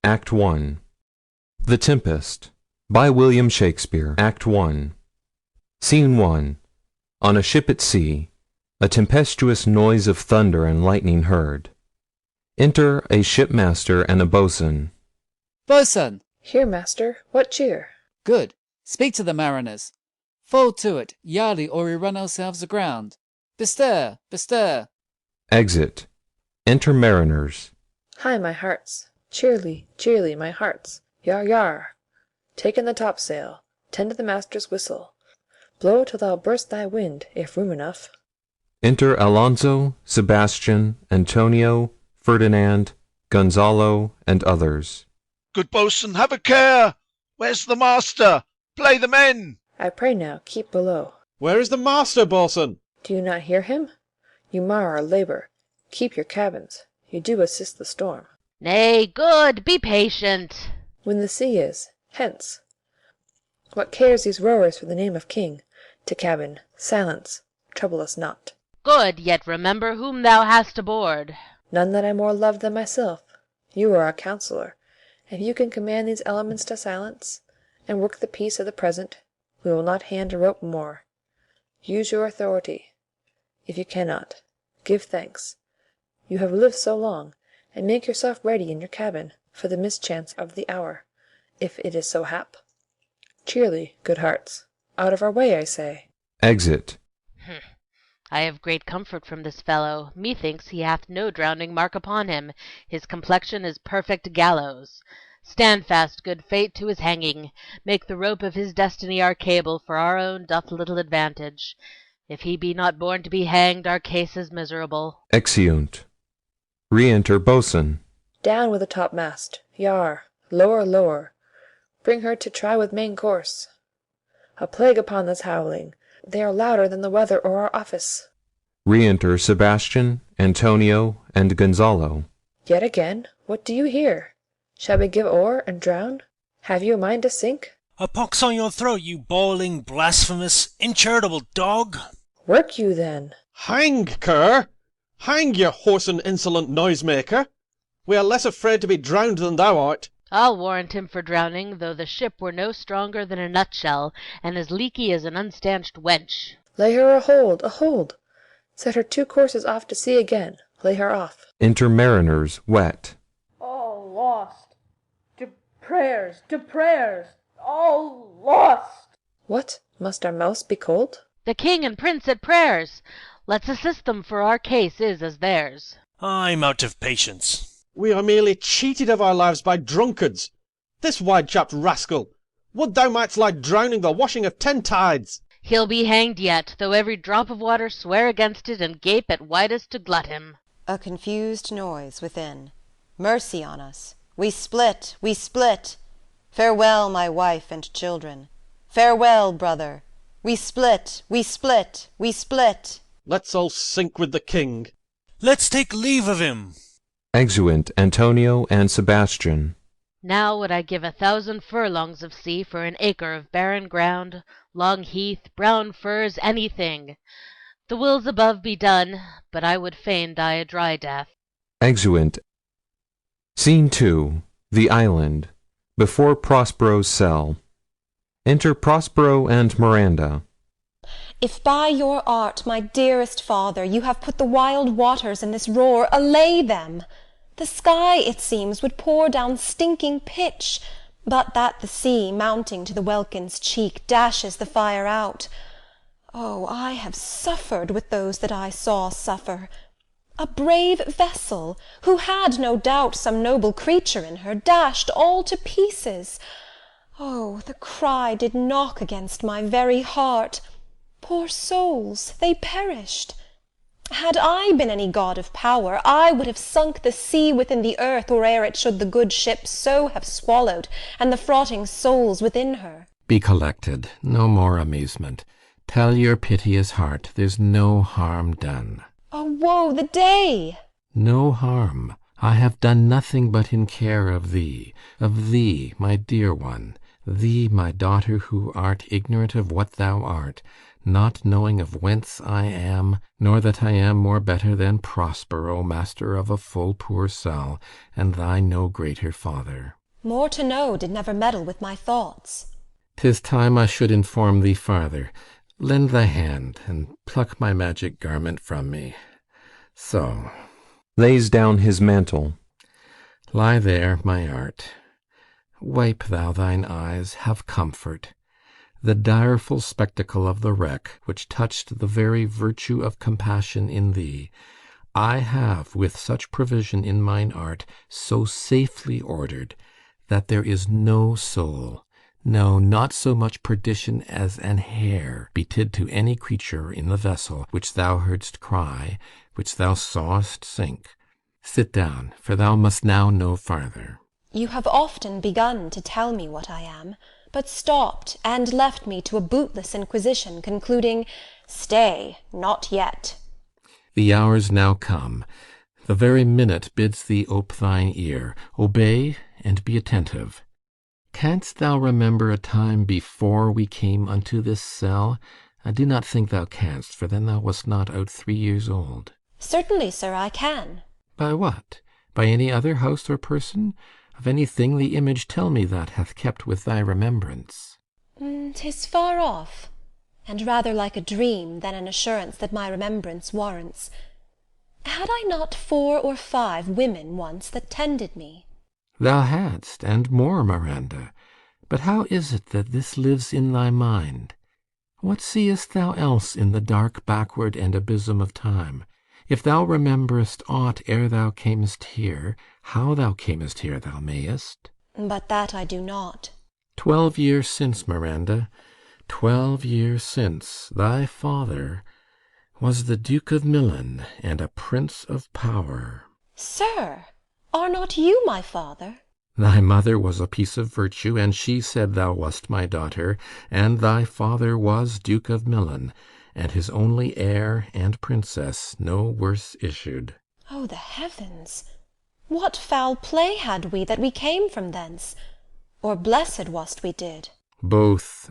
Act 1. The Tempest, by William Shakespeare. Act 1. Scene 1. On a ship at sea, a tempestuous noise of thunder and lightning heard. Enter a shipmaster and a boatswain. Boatswain! Here, master. What cheer? Good. Speak to the mariners. Fall to it, yardly, or we run ourselves aground. Bestir! Bestir! Exit. Enter mariners. Hi, my hearts! Cheerly, cheerly, my hearts! Yar, yar! Take in the topsail, tend to the master's whistle. Blow till thou burst thy wind, if room enough. Enter Alonso, Sebastian, Antonio, Ferdinand, Gonzalo, and others. Good boatswain, have a care! Where's the master? Play the men! I pray now, keep below. Where is the master, boatswain? Do you not hear him? You mar our labour. Keep your cabins. You do assist the storm. Nay, good, be patient. When the sea is, hence. What cares these rowers for the name of king? To cabin, silence, trouble us not. Good, yet remember whom thou hast aboard. None that I more love than myself. You are our counsellor. If you can command these elements to silence, and work the peace of the present, we will not hand a rope more. Use your authority. If you cannot, give thanks. You have lived so long, and make yourself ready in your cabin for the mischance of the hour, if it is so hap. Cheerly, good hearts. Out of our way, I say. Exit. I have great comfort from this fellow. Methinks he hath no drowning mark upon him. His complexion is perfect gallows. Stand fast, good fate, to his hanging. Make the rope of his destiny our cable, for our own doth little advantage. If he be not born to be hanged, our case is miserable. Exeunt. Re-enter boatswain. Down with the topmast. Yar! Lower, lower! Bring her to try with main course. A plague upon this howling! They are louder than the weather or our office. Re-enter Sebastian, Antonio, and Gonzalo. Yet again, what do you hear? Shall we give o'er and drown? Have you a mind to sink? A pox on your throat, you bawling, blasphemous, incharitable dog! Work you, then. Hang, cur! Hang, you hoarse and insolent noisemaker! We are less afraid to be drowned than thou art. I'll warrant him for drowning, though the ship were no stronger than a nutshell, and as leaky as an unstanched wench. Lay her a hold, a hold! Set her 2 courses off to sea again. Lay her off. Enter mariners, wet. All lost! To prayers! All lost! What? Must our mouths be cold? The king and prince at prayers! Let's assist them, for our case is as theirs. I'm out of patience. We are merely cheated of our lives by drunkards. This wide-chapped rascal! Would thou mightst lie drowning the washing of 10 tides! He'll be hanged yet, though every drop of water swear against it and gape at widest to glut him. A confused noise within. Mercy on us! We split, we split! Farewell, my wife and children! Farewell, brother! We split, we split, we split! Let's all sink with the king. Let's take leave of him. Exeunt Antonio and Sebastian. Now would I give 1,000 furlongs of sea for an acre of barren ground, long heath, brown furze, anything. The wills above be done, but I would fain die a dry death. Exeunt. Scene 2. The Island. Before Prospero's cell. Enter Prospero and Miranda. If by your art, my dearest father, you have put the wild waters in this roar, allay them! The sky, it seems, would pour down stinking pitch, but that the sea, mounting to the welkin's cheek, dashes the fire out. Oh, I have suffered with those that I saw suffer. A brave vessel, who had, no doubt, some noble creature in her, dashed all to pieces. Oh, the cry did knock against my very heart. Poor souls, they perished. Had I been any god of power, I would have sunk the sea within the earth, or ere it should the good ship so have swallowed, and the frotting souls within her. Be collected, no more amusement. Tell your piteous heart there's no harm done. Oh, woe the day! No harm. I have done nothing but in care of thee, my dear one, thee, my daughter, who art ignorant of what thou art, not knowing of whence I am, nor that I am more better than Prospero, master of a full poor cell, and thy no greater father. More to know did never meddle with my thoughts. 'Tis time I should inform thee farther. Lend thy hand, and pluck my magic garment from me. So. Lays down his mantle. Lie there, my art. Wipe thou thine eyes, have comfort. The direful spectacle of the wreck, which touched the very virtue of compassion in thee, I have, with such provision in mine art, so safely ordered, that there is no soul, no, not so much perdition as an hair, betid to any creature in the vessel which thou heardst cry, which thou sawest sink. Sit down, for thou must now know farther. You have often begun to tell me what I am, but stopped and left me to a bootless inquisition, concluding, Stay, not yet. The hour's now come. The very minute bids thee ope thine ear. Obey, and be attentive. Canst thou remember a time before we came unto this cell? I do not think thou canst, for then thou wast not out 3 years old. Certainly, sir, I can. By what? By any other house or person? Of any thing the image tell me that hath kept with thy remembrance. 'Tis far off, and rather like a dream than an assurance that my remembrance warrants. Had I not 4 or 5 women once that tended me? Thou hadst, and more, Miranda. But how is it that this lives in thy mind? What seest thou else in the dark backward and abysm of time? If thou rememberest aught ere thou camest here, how thou camest here thou mayest. But that I do not. 12 years since, Miranda, 12 years since, thy father was the Duke of Milan, and a prince of power. Sir, are not you my father? Thy mother was a piece of virtue, and she said thou wast my daughter, and thy father was Duke of Milan, and his only heir and princess no worse issued. O the heavens! What foul play had we that we came from thence? Or blessed wast we did? Both,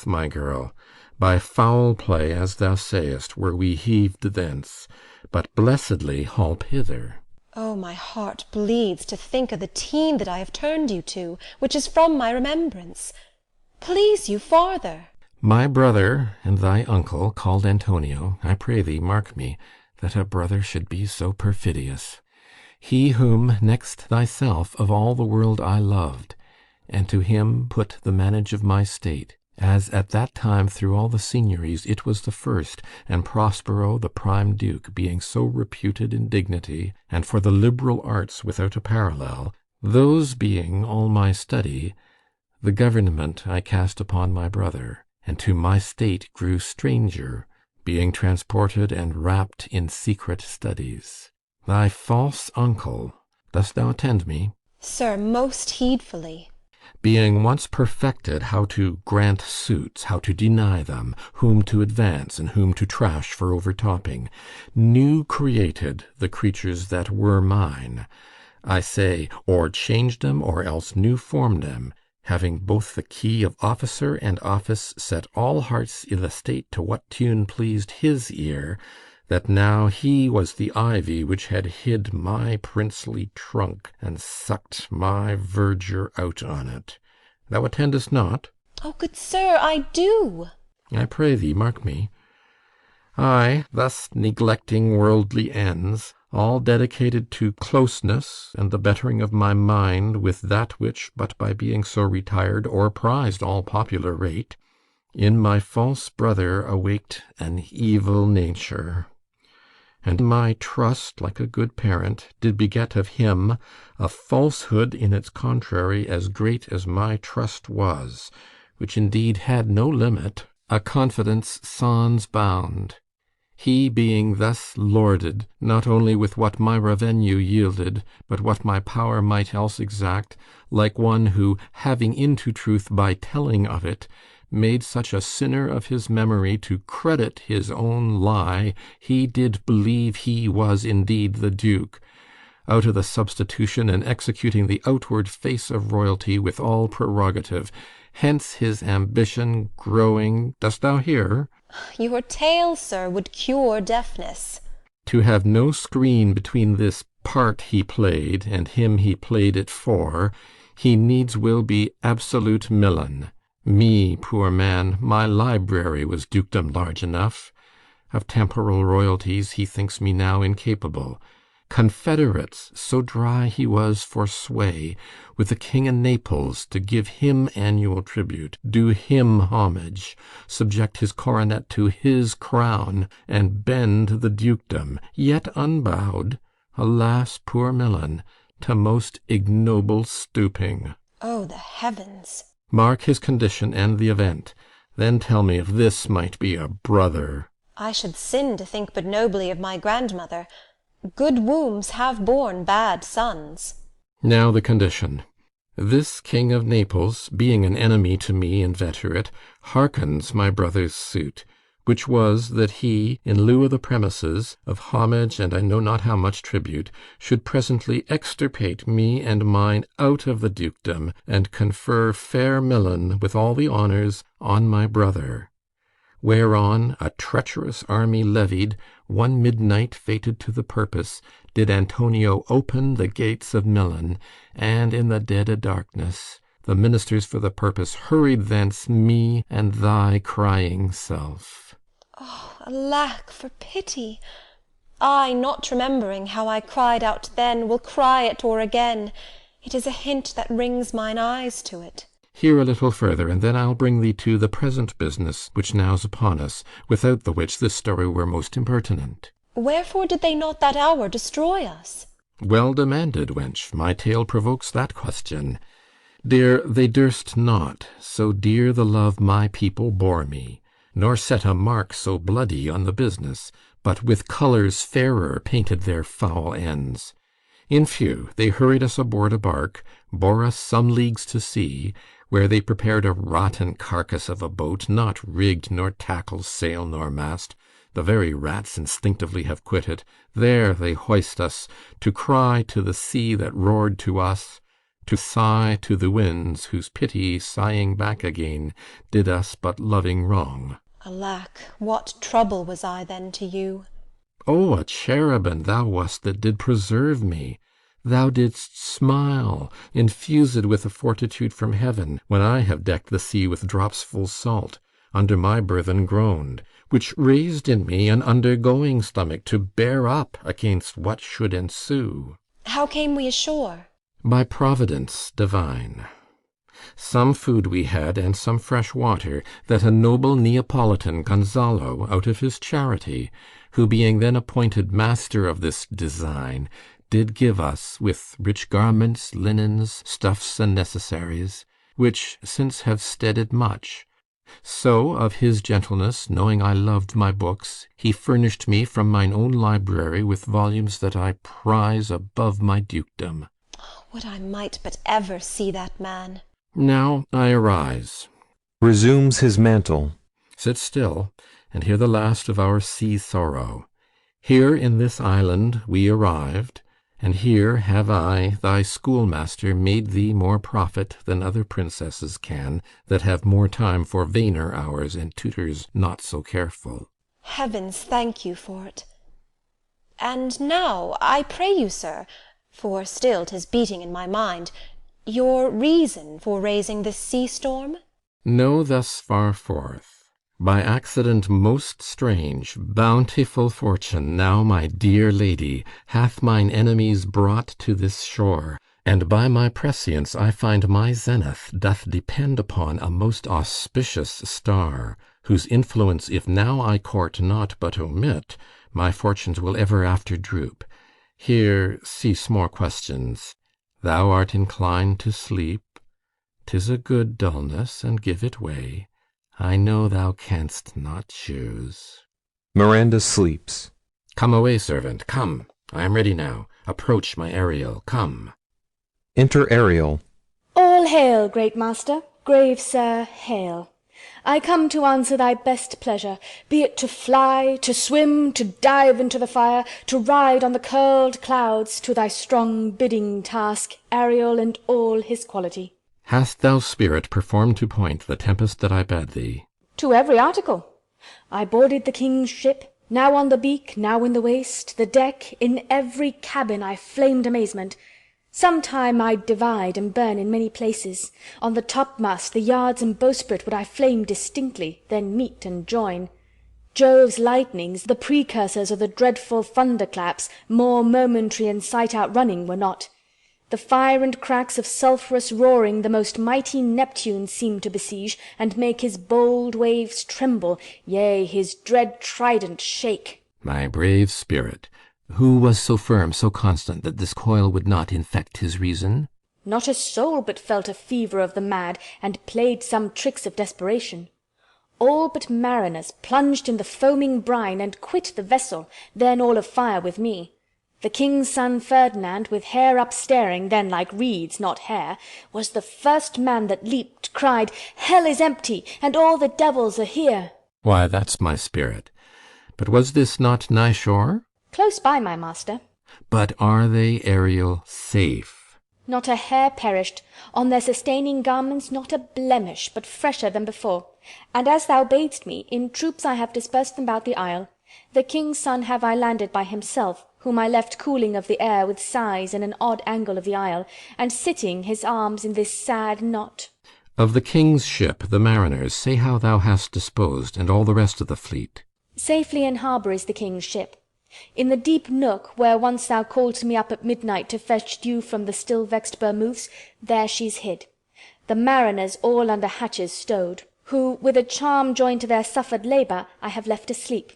my girl. By foul play, as thou sayest, were we heaved thence, but blessedly holp hither. Oh, my heart bleeds to think of the teen that I have turned you to, which is from my remembrance. Please you farther. My brother and thy uncle, called Antonio, I pray thee, mark me, that a brother should be so perfidious. He whom, next thyself, of all the world I loved, and to him put the manage of my state, as at that time through all the signories it was the first, and Prospero the prime duke, being so reputed in dignity, and for the liberal arts without a parallel, those being all my study, the government I cast upon my brother, and to my state grew stranger, being transported and wrapped in secret studies. Thy false uncle, dost thou attend me? Sir, most heedfully. Being once perfected how to grant suits, how to deny them, whom to advance, and whom to trash for overtopping, new created the creatures that were mine, I say, or changed them, or else new formed them, having both the key of officer and office, set all hearts i' the state to what tune pleased his ear, that now he was the ivy which had hid my princely trunk, and sucked my verdure out on it. Thou attendest not? Oh, good sir, I do. I pray thee, mark me. I, thus neglecting worldly ends, all dedicated to closeness and the bettering of my mind with that which, but by being so retired, o'erprized all popular rate, in my false brother awaked an evil nature, and my trust, like a good parent, did beget of him a falsehood in its contrary as great as my trust was, which indeed had no limit, a confidence sans bound. He being thus lorded, not only with what my revenue yielded, but what my power might else exact, like one who, having into truth by telling of it, made such a sinner of his memory to credit his own lie, he did believe he was indeed the Duke, out of the substitution and executing the outward face of royalty with all prerogative. Hence his ambition growing, dost thou hear? Your tale, sir, would cure deafness. To have no screen between this part he played and him he played it for, he needs will be absolute Millen. Me, poor man, my library was dukedom large enough. Of temporal royalties he thinks me now incapable. Confederates, so dry he was for sway, with the king in Naples, to give him annual tribute, do him homage, subject his coronet to his crown, and bend the dukedom, yet unbowed, alas, poor Millen, to most ignoble stooping. Oh, the heavens! Mark his condition and the event, then tell me if this might be a brother. I should sin to think but nobly of my grandmother. Good wombs have borne bad sons. Now the condition. This king of Naples, being an enemy to me inveterate, hearkens my brother's suit, which was that he, in lieu of the premises, of homage and I know not how much tribute, should presently extirpate me and mine out of the dukedom, and confer fair Millen with all the honours on my brother. Whereon a treacherous army levied, one midnight fated to the purpose, did Antonio open the gates of Millen, and in the dead of darkness the ministers for the purpose hurried thence me and thy crying self. Oh, alack, for pity! I, not remembering how I cried out then, will cry it o'er again. It is a hint that rings mine eyes to it. Hear a little further, and then I'll bring thee to the present business which now's upon us, without the which this story were most impertinent. Wherefore did they not that hour destroy us? Well demanded, wench, my tale provokes that question. Dear, they durst not, so dear the love my people bore me, nor set a mark so bloody on the business, but with colours fairer painted their foul ends. In few, they hurried us aboard a bark, bore us some leagues to sea, where they prepared a rotten carcass of a boat, not rigged, nor tackle, sail, nor mast. The very rats instinctively have quit it. There they hoist us, to cry to the sea that roared to us, to sigh to the winds, whose pity, sighing back again, did us but loving wrong. Alack, what trouble was I then to you? Oh, a cherubin thou wast that did preserve me. Thou didst smile, infused with a fortitude from heaven, when I have decked the sea with drops full salt, under my burthen groaned, which raised in me an undergoing stomach to bear up against what should ensue. How came we ashore? By providence divine. Some food we had, and some fresh water, that a noble Neapolitan Gonzalo, out of his charity, who being then appointed master of this design, did give us, with rich garments, linens, stuffs, and necessaries, which since have steaded much. So of his gentleness, knowing I loved my books, he furnished me from mine own library with volumes that I prize above my dukedom. Would I might but ever see that man! Now I arise. Resumes his mantle. Sit still, and hear the last of our sea sorrow. Here in this island we arrived, and here have I, thy schoolmaster, made thee more profit than other princesses can, that have more time for vainer hours and tutors not so careful. Heavens thank you for it. And now, I pray you, sir, for still 'tis beating in my mind, your reason for raising this sea-storm? Know thus far forth. By accident most strange, bountiful fortune, now my dear lady, hath mine enemies brought to this shore, and by my prescience I find my zenith doth depend upon a most auspicious star, whose influence if now I court not but omit, my fortunes will ever after droop. Here cease more questions. Thou art inclined to sleep. 'Tis a good dullness, and give it way. I know thou canst not choose. Miranda sleeps. Come away, servant, come. I am ready now. Approach my Ariel, come. Enter Ariel. All hail, great master, grave sir, hail. I come to answer thy best pleasure, be it to fly, to swim, to dive into the fire, to ride on the curled clouds, to thy strong bidding task, Ariel and all his quality. Hast thou, spirit, performed to point the tempest that I bade thee? To every article. I boarded the king's ship, now on the beak, now in the waist, the deck, in every cabin I flamed amazement. Sometime I'd divide and burn in many places. On the topmast, the yards and bowsprit would I flame distinctly, then meet and join. Jove's lightnings, the precursors of the dreadful thunderclaps, more momentary and sight outrunning, were not. The fire and cracks of sulphurous roaring the most mighty Neptune seemed to besiege, and make his bold waves tremble, yea, his dread trident shake. My brave spirit, who was so firm, so constant, that this coil would not infect his reason? Not a soul but felt a fever of the mad, and played some tricks of desperation. All but mariners plunged in the foaming brine, and quit the vessel, then all afire with me. The king's son Ferdinand, with hair upstaring, then like reeds, not hair, was the first man that leaped, cried, Hell is empty, and all the devils are here. Why, that's my spirit. But was this not nigh shore? Close by, my master. But are they, Ariel, safe? Not a hair perished, on their sustaining garments not a blemish, but fresher than before. And as thou badest me, in troops I have dispersed them about the isle. The king's son have I landed by himself, whom I left cooling of the air with sighs in an odd angle of the isle, and sitting his arms in this sad knot. Of the king's ship, the mariners, say how thou hast disposed, and all the rest of the fleet. Safely in harbour is the king's ship. In the deep nook, where once thou calledst me up at midnight to fetch dew from the still vexed Bermoothes, there she's hid. The mariners all under hatches stowed, who, with a charm joined to their suffered labour, I have left asleep.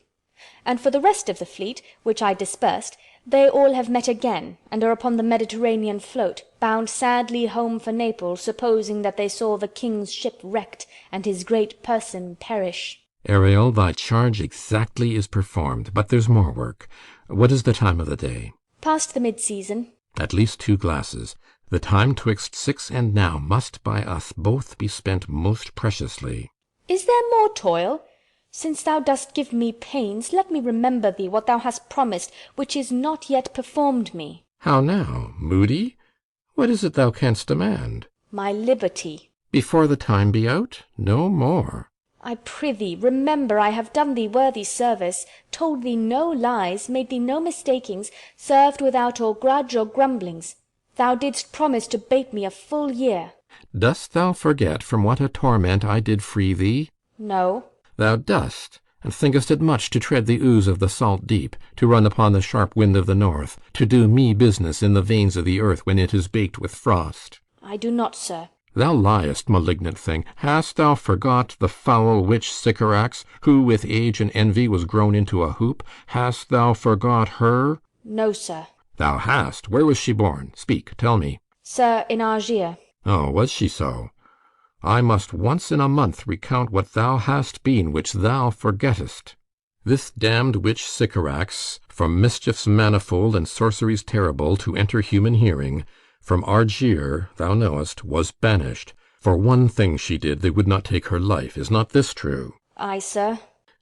And for the rest of the fleet, which I dispersed, they all have met again, and are upon the Mediterranean float, bound sadly home for Naples, supposing that they saw the king's ship wrecked, and his great person perish. Ariel, thy charge exactly is performed, but there's more work. What is the time of the day? Past the mid-season. At least 2 glasses. The time twixt 6 and now must by us both be spent most preciously. Is there more toil? Since thou dost give me pains, let me remember thee what thou hast promised, which is not yet performed me. How now, moody? What is it thou canst demand? My liberty. Before the time be out? No more. I prithee, remember I have done thee worthy service, told thee no lies, made thee no mistakings, served without or grudge or grumblings. Thou didst promise to bate me a full year. Dost thou forget from what a torment I did free thee? No. Thou dost, and thinkest it much to tread the ooze of the salt deep, to run upon the sharp wind of the north, to do me business in the veins of the earth when it is baked with frost. I do not, sir. Thou liest, malignant thing. Hast thou forgot the foul witch Sycorax, who with age and envy was grown into a hoop? Hast thou forgot her? No, sir. Thou hast. Where was she born? Speak, tell me. Sir, in Argier. Oh, was she so? I must once in a month recount what thou hast been, which thou forgettest. This damned witch Sycorax, from mischiefs manifold and sorceries terrible to enter human hearing, from Argier, thou knowest, was banished. For one thing she did, they would not take her life. Is not this true? Ay, sir.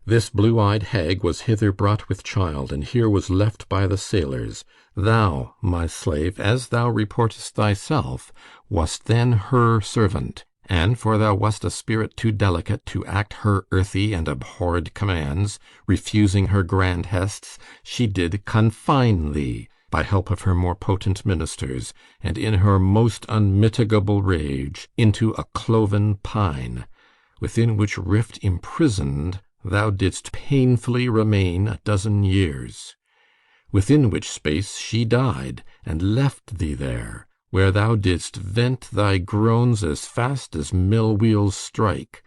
This blue-eyed hag was hither brought with child, and here was left by the sailors. Thou, my slave, as thou reportest thyself, wast then her servant, and for thou wast a spirit too delicate to act her earthy and abhorred commands, refusing her grand hests, she did confine thee, by help of her more potent ministers, and in her most unmitigable rage, into a cloven pine, within which rift imprisoned thou didst painfully remain a dozen years, within which space she died, and left thee there, where thou didst vent thy groans as fast as mill-wheels strike.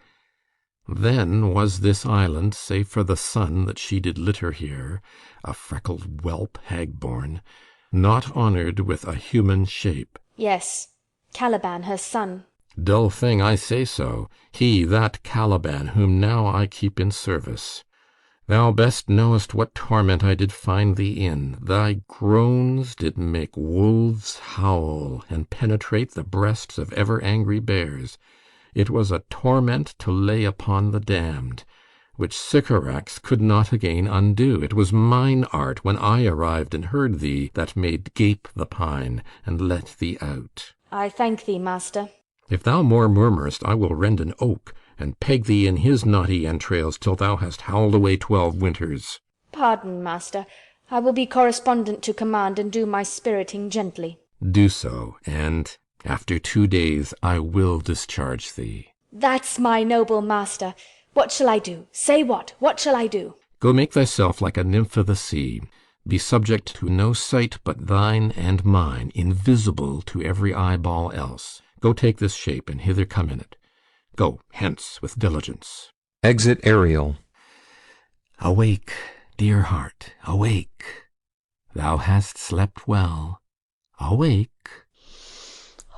Then was this island, save for the sun that she did litter here, a freckled whelp hag-born, not honoured with a human shape. Yes, Caliban, her son. Dull thing, I say so. He, that Caliban, whom now I keep in service. Thou best knowest what torment I did find thee in. Thy groans did make wolves howl, and penetrate the breasts of ever-angry bears. It was a torment to lay upon the damned, which Sycorax could not again undo. It was mine art, when I arrived and heard thee, that made gape the pine, and let thee out. I thank thee, master. If thou more murmurest, I will rend an oak, and peg thee in his knotty entrails till thou hast howled away 12 winters. Pardon, master. I will be correspondent to command, and do my spiriting gently. Do so, and after 2 days I will discharge thee. That's my noble master. What shall I do? Say what shall I do? Go make thyself like a nymph of the sea. Be subject to no sight but thine and mine, invisible to every eyeball else. Go take this shape, and hither come in it. Go hence with diligence. Exit Ariel. Awake, dear heart, awake. Thou hast slept well. Awake.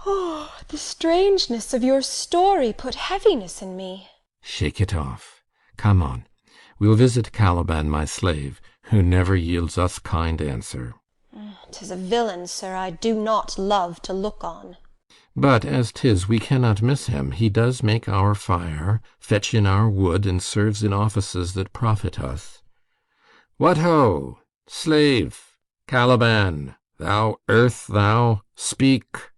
Oh, the strangeness of your story put heaviness in me. Shake it off. Come on. We'll visit Caliban, my slave, who never yields us kind answer. 'Tis a villain, sir, I do not love to look on. But as 'tis, we cannot miss him. He does make our fire, fetch in our wood, and serves in offices that profit us. What ho! Slave! Caliban! Thou earth, thou! Speak!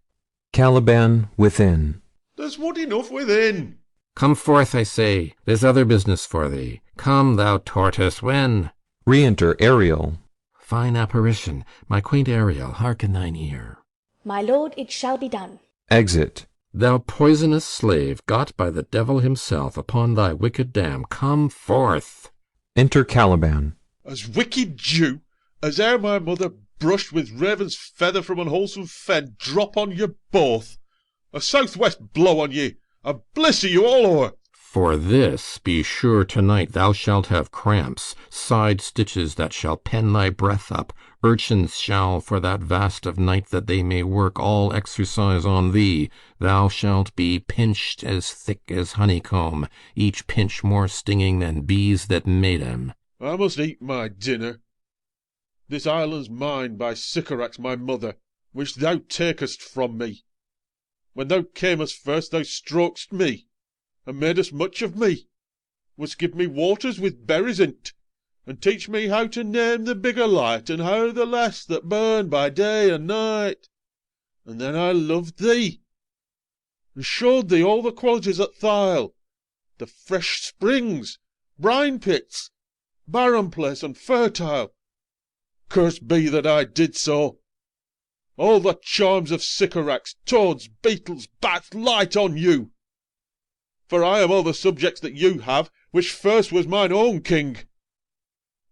Caliban within. There's wood enough within. Come forth, I say. There's other business for thee. Come, thou tortoise, when? Re-enter Ariel. Fine apparition. My quaint Ariel, hearken thine ear. My lord, it shall be done. Exit. Thou poisonous slave, got by the devil himself upon thy wicked dam, come forth. Enter Caliban. As wicked Jew as e'er my mother brushed with raven's feather from unwholesome fen, drop on you both. A southwest blow on ye, and blister you all o'er. For this, be sure to-night thou shalt have cramps, side stitches that shall pen thy breath up, urchins shall, for that vast of night that they may work all exercise on thee, thou shalt be pinched as thick as honeycomb, each pinch more stinging than bees that made 'em. I must eat my dinner. This island's mine by Sycorax my mother, which thou takest from me. When thou camest first, thou strokest me, and madest much of me, wouldst give me waters with berries in't, and teach me how to name the bigger light, and how the less that burn by day and night. And then I loved thee, and showed thee all the qualities at Thyle, the fresh springs, brine pits, barren place, and fertile. Cursed be that I did so. All the charms of Sycorax, toads, beetles, bats, light on you. For I am all the subjects that you have, which first was mine own king.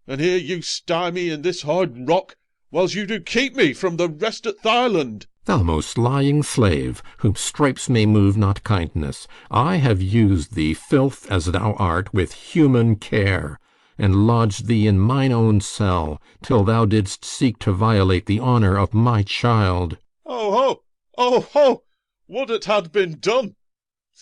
And here you sty me in this hard rock, whiles you do keep me from the rest at Thyland. Thou most lying slave, whom stripes may move not kindness, I have used thee, filth as thou art, with human care, and lodged thee in mine own cell, till thou didst seek to violate the honour of my child. Oh ho! Oh ho! Would it had been done!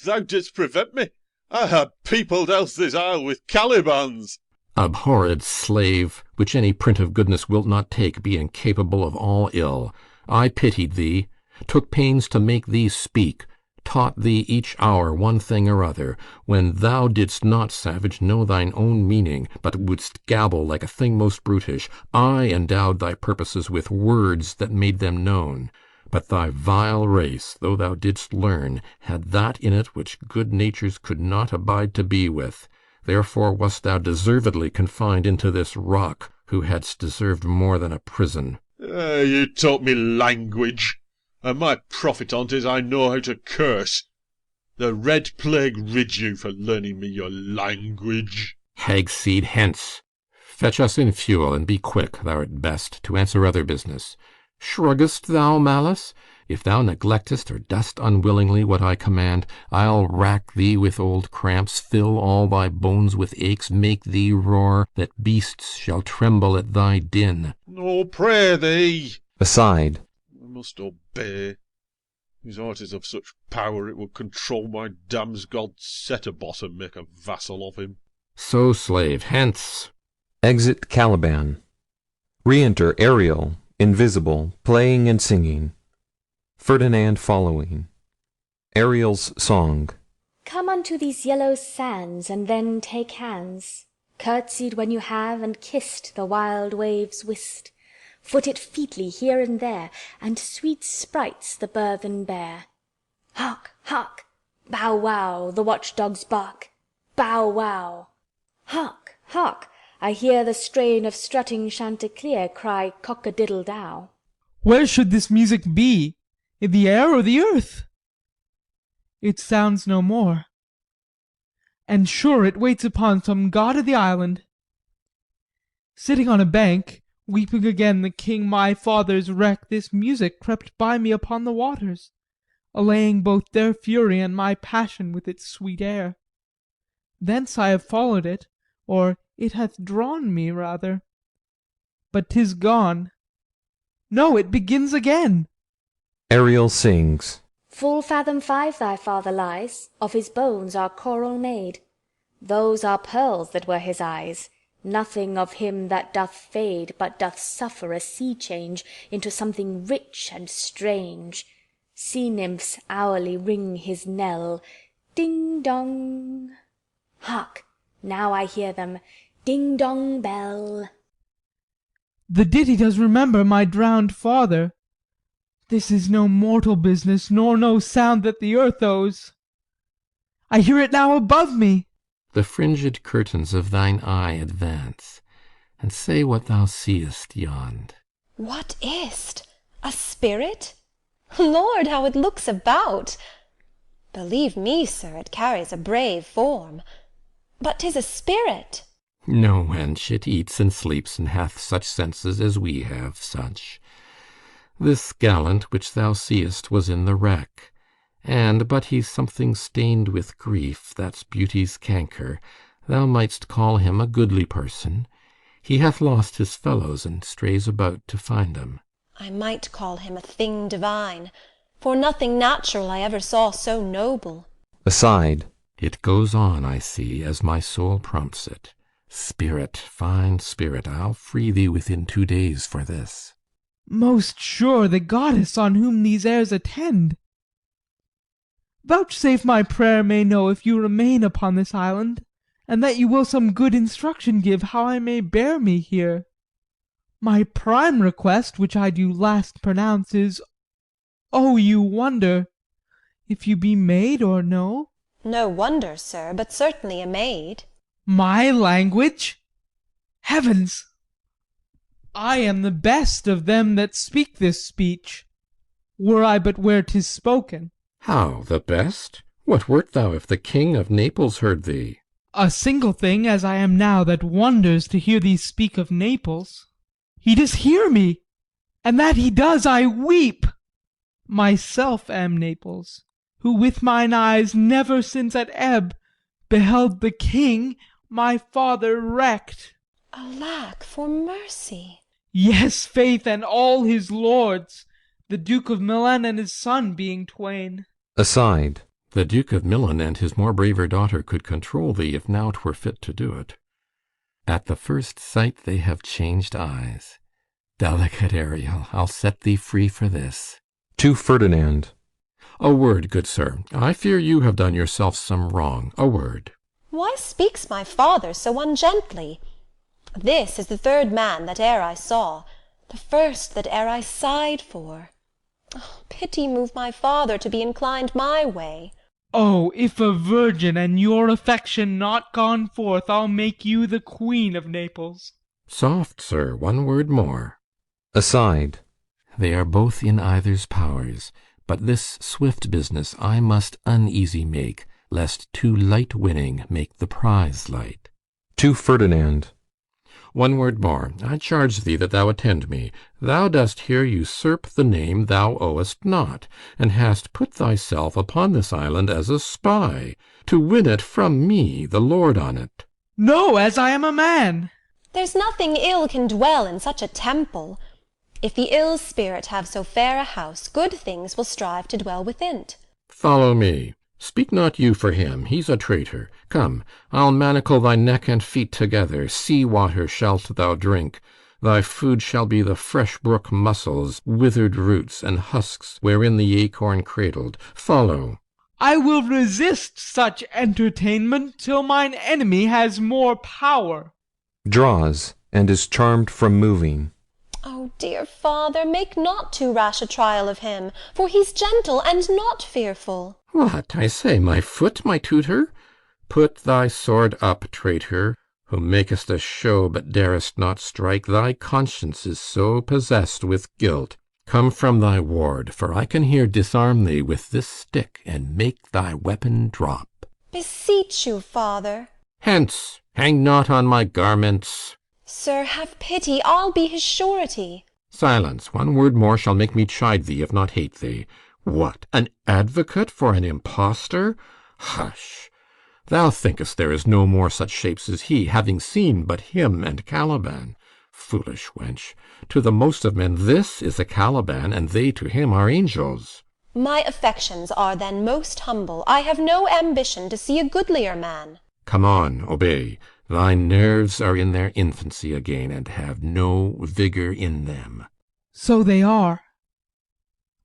Thou didst prevent me. I had peopled else this isle with Calibans. Abhorred slave, which any print of goodness wilt not take, being capable of all ill. I pitied thee, took pains to make thee speak, taught thee each hour one thing or other, when thou didst not, savage, know thine own meaning, but wouldst gabble like a thing most brutish. I endowed thy purposes with words that made them known. But thy vile race, though thou didst learn, had that in it which good natures could not abide to be with. Therefore wast thou deservedly confined into this rock, who hadst deserved more than a prison. You taught me language, and my profit on't is I know how to curse. The red plague rid you for learning me your language. Hag seed, hence! Fetch us in fuel, and be quick, thou art best, to answer other business. Shruggest thou malice? If thou neglectest or dost unwillingly what I command, I'll rack thee with old cramps, fill all thy bones with aches, make thee roar, that beasts shall tremble at thy din. Oh, pray thee! Aside. I must obey. His heart is of such power it would control my damn's god Setebos and make a vassal of him. So, slave, hence! Exit Caliban. Re-enter Ariel, invisible, playing and singing. Ferdinand following. Ariel's song. Come unto these yellow sands, and then take hands. Curtsied when you have, and kissed the wild waves whist. Footed featly here and there, and sweet sprites the burthen bear. Hark, hark! Bow wow, the watchdogs bark. Bow wow. Hark, hark! I hear the strain of strutting chanticleer cry cock-a-diddle-dow. Where should this music be? In the air or the earth? It sounds no more. And sure it waits upon some god of the island. Sitting on a bank, weeping again the king my father's wreck, this music crept by me upon the waters, allaying both their fury and my passion with its sweet air. Thence I have followed it, or it hath drawn me rather. But 'tis gone. No, it begins again. Ariel sings. Full fathom 5 thy father lies, of his bones are coral made. Those are pearls that were his eyes. Nothing of him that doth fade, but doth suffer a sea change into something rich and strange. Sea nymphs hourly ring his knell, ding dong. Hark! Now I hear them, ding dong bell. The ditty does remember my drowned father. This is no mortal business, nor no sound that the earth owes. I hear it now above me. The fringed curtains of thine eye advance, and say what thou seest yond. What is't? A spirit? Lord, how it looks about! Believe me, sir, it carries a brave form. But 'tis a spirit. No, wench, it eats and sleeps, and hath such senses as we have such. This gallant which thou seest was in the wreck, and but he's something stained with grief, that's beauty's canker, thou mightst call him a goodly person. He hath lost his fellows, and strays about to find 'em. I might call him a thing divine, for nothing natural I ever saw so noble. Aside. It goes on, I see, as my soul prompts it. Spirit, fine spirit, I'll free thee within 2 days for this. Most sure the goddess on whom these airs attend. Vouchsafe my prayer may know if you remain upon this island, and that you will some good instruction give how I may bear me here. My prime request, which I do last pronounce, is, oh, you wonder, if you be maid or no? No wonder, sir, but certainly a maid. My language? Heavens! I am the best of them that speak this speech, were I but where 'tis spoken. How, the best? What wert thou if the King of Naples heard thee? A single thing, as I am now, that wonders to hear thee speak of Naples. He does hear me, and that he does, I weep. Myself am Naples, who with mine eyes never since at ebb beheld the king my father wrecked. Alack, for mercy! Yes, faith, and all his lords, the Duke of Milan and his son being twain. Aside. The Duke of Milan and his more braver daughter could control thee if now 'twere fit to do it. At the first sight they have changed eyes. Delicate Ariel, I'll set thee free for this. To Ferdinand. A word, good sir. I fear you have done yourself some wrong. A word. Why speaks my father so ungently? This is the 3rd man that e'er I saw, the first that e'er I sighed for. Oh, pity move my father to be inclined my way. Oh, if a virgin and your affection not gone forth, I'll make you the queen of Naples. Soft, sir, one word more. Aside. They are both in either's powers, but this swift business I must uneasy make, lest too light winning make the prize light. To Ferdinand. One word more. I charge thee that thou attend me. Thou dost here usurp the name thou owest not, and hast put thyself upon this island as a spy, to win it from me, the lord on't. No, as I am a man. There's nothing ill can dwell in such a temple. If the ill spirit have so fair a house, good things will strive to dwell within't. Follow me. Speak not you for him, he's a traitor. Come, I'll manacle thy neck and feet together. Sea water shalt thou drink. Thy food shall be the fresh brook mussels, withered roots, and husks wherein the acorn cradled. Follow. I will resist such entertainment till mine enemy has more power. Draws, and is charmed from moving. Oh, dear father, make not too rash a trial of him, for he's gentle and not fearful. What, I say, my foot, my tutor? Put thy sword up, traitor, who makest a show but darest not strike. Thy conscience is so possessed with guilt. Come from thy ward, for I can here disarm thee with this stick, and make thy weapon drop. Beseech you, father. Hence, hang not on my garments. Sir, have pity, I'll be his surety. Silence, one word more shall make me chide thee, if not hate thee. What, an advocate for an impostor? Hush! Thou thinkest there is no more such shapes as he, having seen but him and Caliban. Foolish wench! To the most of men this is a Caliban, and they to him are angels. My affections are then most humble. I have no ambition to see a goodlier man. Come on, obey. Thy nerves are in their infancy again, and have no vigour in them. So they are.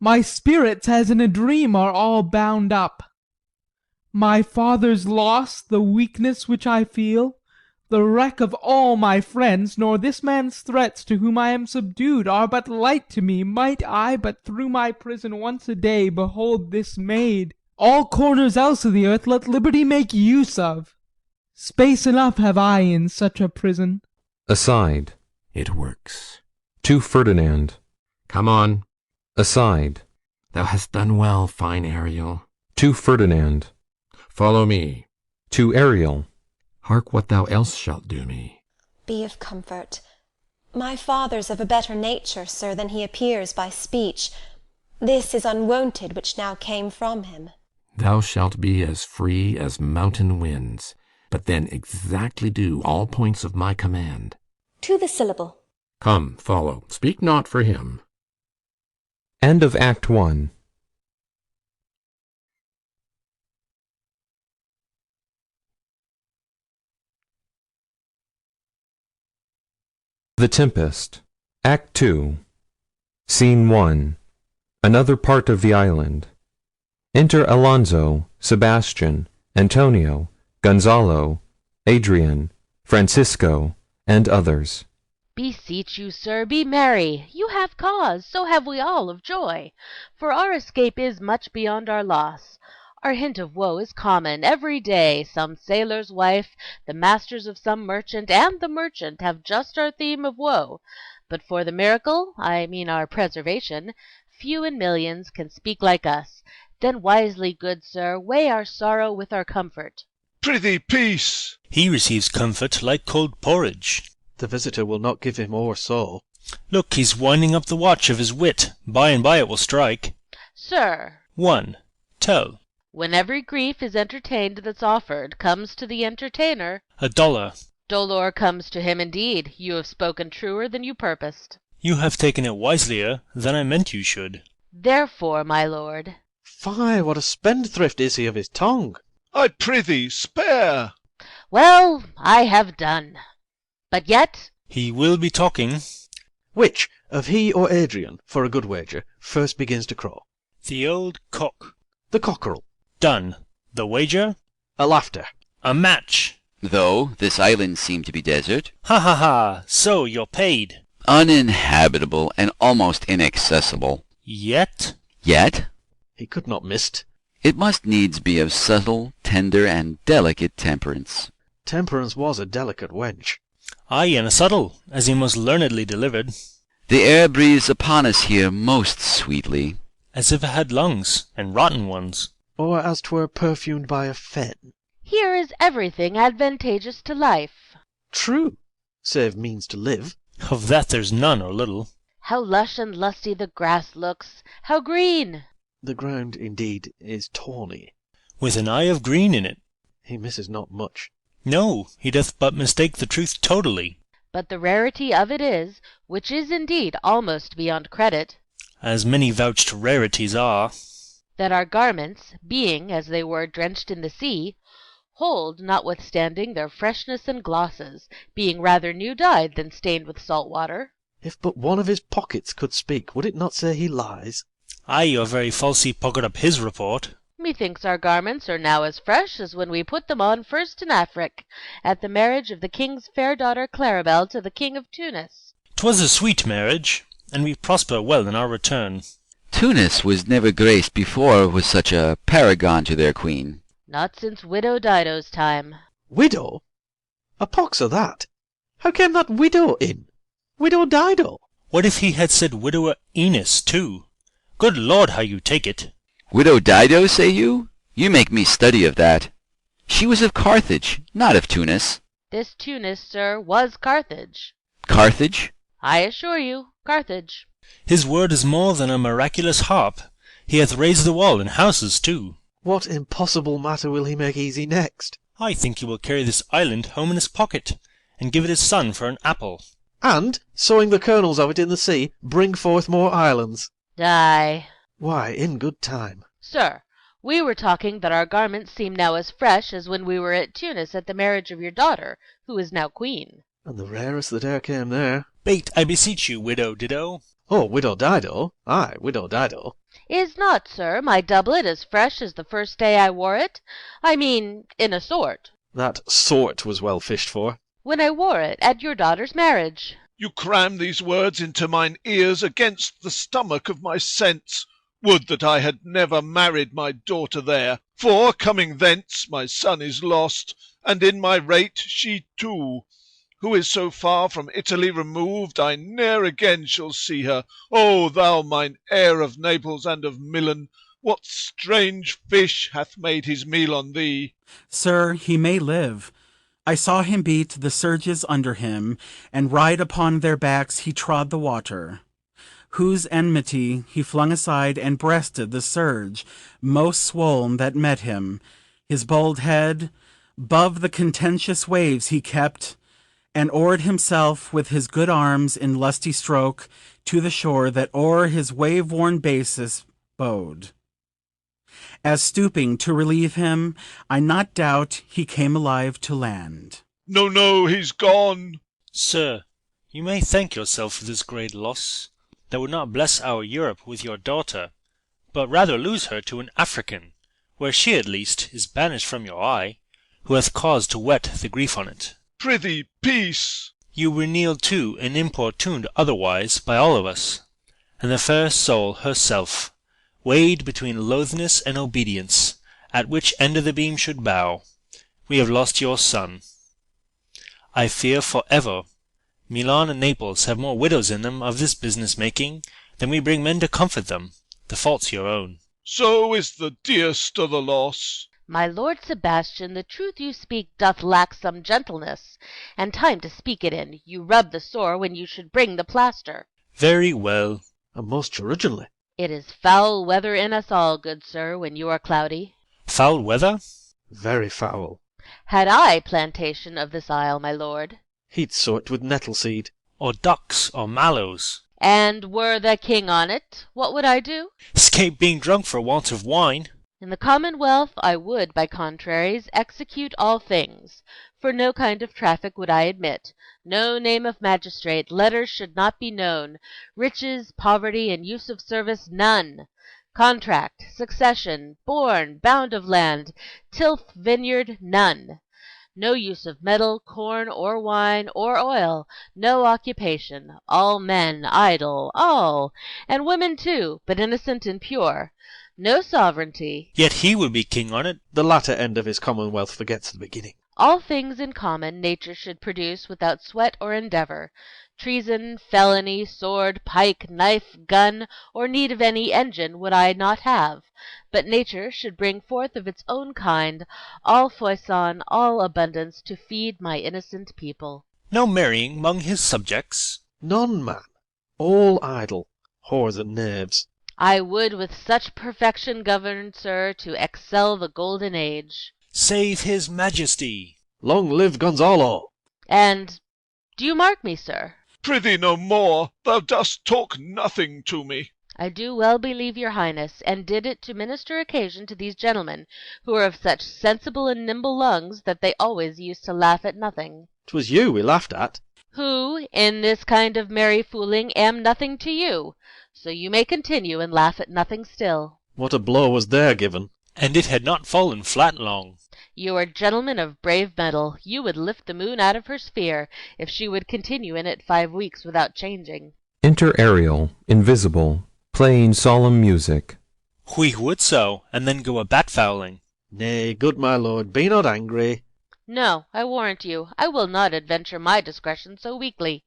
My spirits, as in a dream, are all bound up. My father's loss, the weakness which I feel, the wreck of all my friends, nor this man's threats to whom I am subdued, are but light to me, might I but through my prison once a day behold this maid. All corners else of the earth let liberty make use of. Space enough have I in such a prison. Aside. It works. To Ferdinand. Come on. Aside. Thou hast done well, fine Ariel. To Ferdinand. Follow me. To Ariel. Hark what thou else shalt do me. Be of comfort. My father's of a better nature, sir, than he appears by speech. This is unwonted which now came from him. Thou shalt be as free as mountain winds, but then exactly do all points of my command. To the syllable. Come, follow. Speak not for him. End of Act 1. The Tempest. Act 2. Scene 1. Another part of the island. Enter Alonso, Sebastian, Antonio, Gonzalo, Adrian, Francisco, and others. Beseech you, sir, be merry. You have cause, so have we all, of joy. For our escape is much beyond our loss. Our hint of woe is common every day. Some sailor's wife, the masters of some merchant, and the merchant have just our theme of woe. But for the miracle, I mean our preservation, few in millions can speak like us. Then wisely, good sir, weigh our sorrow with our comfort. Prithee, peace! He receives comfort like cold porridge. The visitor will not give him o'er so. Look, he's winding up the watch of his wit. By and by it will strike. Sir. 1. Tell. When every grief is entertained that's offered comes to the entertainer, $1. dolor comes to him indeed. You have spoken truer than you purposed. You have taken it wiselier than I meant you should. Therefore, my lord. Fie, what a spendthrift is he of his tongue! I prithee, spare! Well, I have done. But yet... He will be talking. Which, of he or Adrian, for a good wager, first begins to crow? The old cock. The cockerel. Done. The wager? A laughter. A match. Though this island seem to be desert. Ha ha ha! So you're paid. Uninhabitable and almost inaccessible. Yet? Yet? He could not mist. It must needs be of subtle, tender, and delicate temperance. Temperance was a delicate wench. Aye, and a subtle, as he most learnedly delivered. The air breathes upon us here most sweetly. As if it had lungs, and rotten ones. Or as 'twere perfumed by a fen. Here is everything advantageous to life. True, save means to live. Of that there's none or little. How lush and lusty the grass looks! How green! The ground, indeed, is tawny. With an eye of green in it. He misses not much. No, he doth but mistake the truth totally. But the rarity of it is, which is indeed almost beyond credit, as many vouched rarities are, that our garments, being, as they were, drenched in the sea, hold, notwithstanding their freshness and glosses, being rather new dyed than stained with salt water. If but one of his pockets could speak, would it not say he lies? Aye, your very falsely pocket up his report. Methinks our garments are now as fresh as when we put them on first in Afric, at the marriage of the king's fair daughter Claribel to the king of Tunis. 'Twas a sweet marriage, and we prosper well in our return. Tunis was never graced before with such a paragon to their queen. Not since Widow Dido's time. Widow? A pox o' that! How came that widow in? Widow Dido? What if he had said Widower Enos, too? Good Lord, how you take it! Widow Dido, say you? You make me study of that. She was of Carthage, not of Tunis. This Tunis, sir, was Carthage. Carthage? I assure you, Carthage. His word is more than a miraculous harp. He hath raised the wall and houses too. What impossible matter will he make easy next? I think he will carry this island home in his pocket, and give it his son for an apple. And, sowing the kernels of it in the sea, bring forth more islands. Aye. Why, in good time. Sir, we were talking that our garments seem now as fresh as when we were at Tunis at the marriage of your daughter, who is now queen. And the rarest that e'er came there. Bait, I beseech you, Widow Dido. Oh, Widow Dido? Ay, Widow Dido. Is not, sir, my doublet as fresh as the first day I wore it? I mean, in a sort. That sort was well fished for. When I wore it at your daughter's marriage. You cram these words into mine ears against the stomach of my sense. Would that I had never married my daughter there, for, coming thence, my son is lost, and in my rate she too. Who is so far from Italy removed, I ne'er again shall see her. O thou mine heir of Naples and of Milan, what strange fish hath made his meal on thee? Sir, he may live. I saw him beat the surges under him, and ride upon their backs he trod the water. Whose enmity he flung aside, and breasted the surge most swoln that met him. His bold head 'bove the contentious waves he kept, and oared himself with his good arms in lusty stroke to the shore that o'er his wave-worn basis bode. As stooping to relieve him, I not doubt he came alive to land. No, no, he's gone. Sir, you may thank yourself for this great loss, that would not bless our Europe with your daughter, but rather lose her to an African, where she at least is banished from your eye, who hath cause to whet the grief on it. Prithee, peace. You were kneeled to and importuned otherwise by all of us, and the fair soul herself, weighed between loathness and obedience, at which end of the beam should bow. We have lost your son. I fear for ever. Milan and Naples have more widows in them of this business making than we bring men to comfort them. The fault's your own. So is the dearest o' the loss. My Lord Sebastian, the truth you speak doth lack some gentleness, and time to speak it in. You rub the sore when you should bring the plaster. Very well. And most originally. It is foul weather in us all, good sir, when you are cloudy. Foul weather? Very foul. Had I plantation of this isle, my lord, he'd sow it with nettle seed. Or ducks, or mallows. And were the king on it, what would I do? 'Scape being drunk for want of wine. In the Commonwealth I would, by contraries, execute all things, for no kind of traffic would I admit, no name of magistrate, letters should not be known, riches, poverty, and use of service none, contract, succession, born, bound of land, tilth, vineyard, none. No use of metal, corn, or wine, or oil, no occupation, all men idle, all, and women too, but innocent and pure. No sovereignty. Yet he would be king on it. The latter end of his commonwealth forgets the beginning. All things in common nature should produce without sweat or endeavor. Treason, felony, sword, pike, knife, gun, or need of any engine would I not have, but nature should bring forth of its own kind all foison, all abundance, to feed my innocent people. No marrying 'mong his subjects? None, man. All idle, whores and knaves. I would with such perfection govern, sir, to excel the golden age. Save his majesty. Long live Gonzalo! And do you mark me, sir? Prithee no more. Thou dost talk nothing to me. I do well believe your highness, and did it to minister occasion to these gentlemen, who are of such sensible and nimble lungs that they always used to laugh at nothing. 'Twas you we laughed at. Who, in this kind of merry fooling, am nothing to you. So you may continue and laugh at nothing still. What a blow was there given! And it had not fallen flat long. You are gentlemen of brave mettle. You would lift the moon out of her sphere, if she would continue in it 5 weeks without changing. Enter Ariel, invisible, playing solemn music. We would so, and then go a bat-fowling. Nay, good my lord, be not angry. No, I warrant you, I will not adventure my discretion so weakly.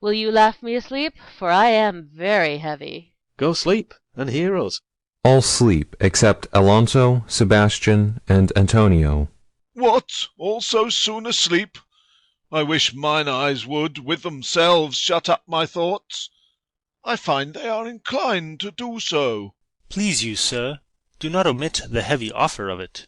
Will you laugh me asleep? For I am very heavy. Go sleep, and hear us. All sleep except Alonso, Sebastian, and Antonio. What, all so soon asleep? I wish mine eyes would, with themselves, shut up my thoughts. I find they are inclined to do so. Please you, sir, do not omit the heavy offer of it.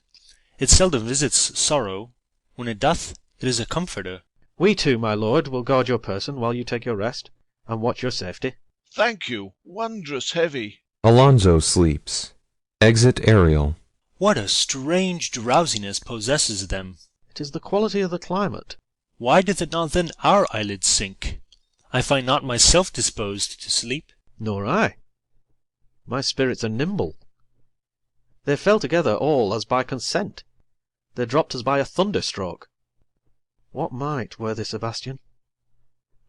It seldom visits sorrow. When it doth, it is a comforter. We too, my lord, will guard your person while you take your rest, and watch your safety. Thank you, wondrous heavy. Alonso sleeps. Exit Ariel. What a strange drowsiness possesses them! It is the quality of the climate. Why doth it not then our eyelids sink? I find not myself disposed to sleep. Nor I. My spirits are nimble. They fell together all as by consent. They dropped as by a thunderstroke. What might, worthy Sebastian?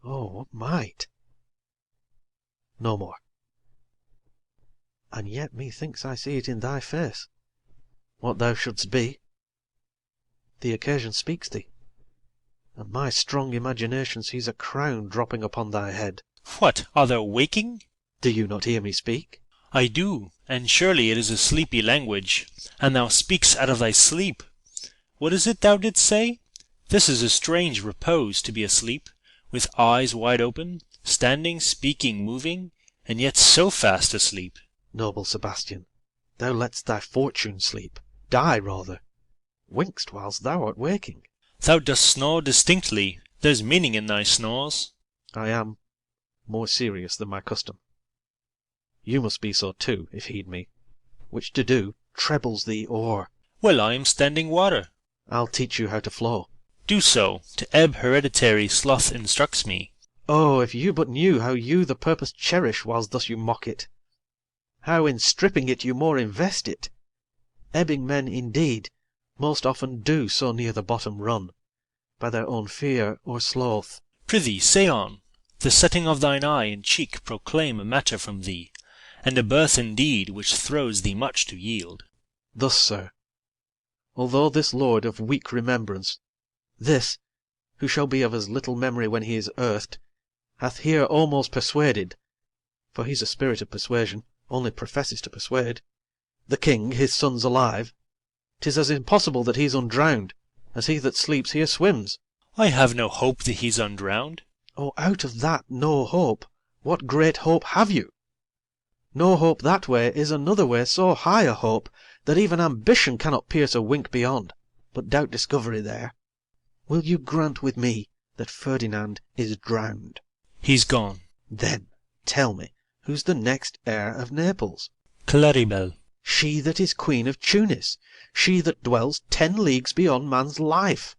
Oh, what might? No more. And yet methinks I see it in thy face, what thou shouldst be. The occasion speaks thee, and my strong imagination sees a crown dropping upon thy head. What, art thou waking? Do you not hear me speak? I do, and surely it is a sleepy language, and thou speakst out of thy sleep. What is it thou didst say? This is a strange repose, to be asleep, with eyes wide open, standing, speaking, moving, and yet so fast asleep. Noble Sebastian, thou lett'st thy fortune sleep, die rather, wink'st whilst thou art waking. Thou dost snore distinctly, there's meaning in thy snores. I am more serious than my custom. You must be so too, if heed me, which to do trebles thee o'er. Well, I am standing water. I'll teach you how to flow. Do so, to ebb hereditary sloth instructs me. Oh, if you but knew how you the purpose cherish whilst thus you mock it, how in stripping it you more invest it. Ebbing men, indeed, most often do so near the bottom run, by their own fear or sloth. Prithee, say on. The setting of thine eye and cheek proclaim a matter from thee, and a birth indeed which throws thee much to yield. Thus, sir, although this lord of weak remembrance, this, who shall be of as little memory when he is earthed, hath here almost persuaded, for he's a spirit of persuasion, only professes to persuade, the king, his sons alive, 'tis as impossible that he's undrowned, as he that sleeps here swims. I have no hope that he's undrowned. Oh, out of that no hope, what great hope have you? No hope that way is another way so high a hope, that even ambition cannot pierce a wink beyond, but doubt discovery there. Will you grant with me that Ferdinand is drowned? He's gone. Then tell me, who's the next heir of Naples? Claribel. She that is queen of Tunis, she that dwells 10 leagues beyond man's life,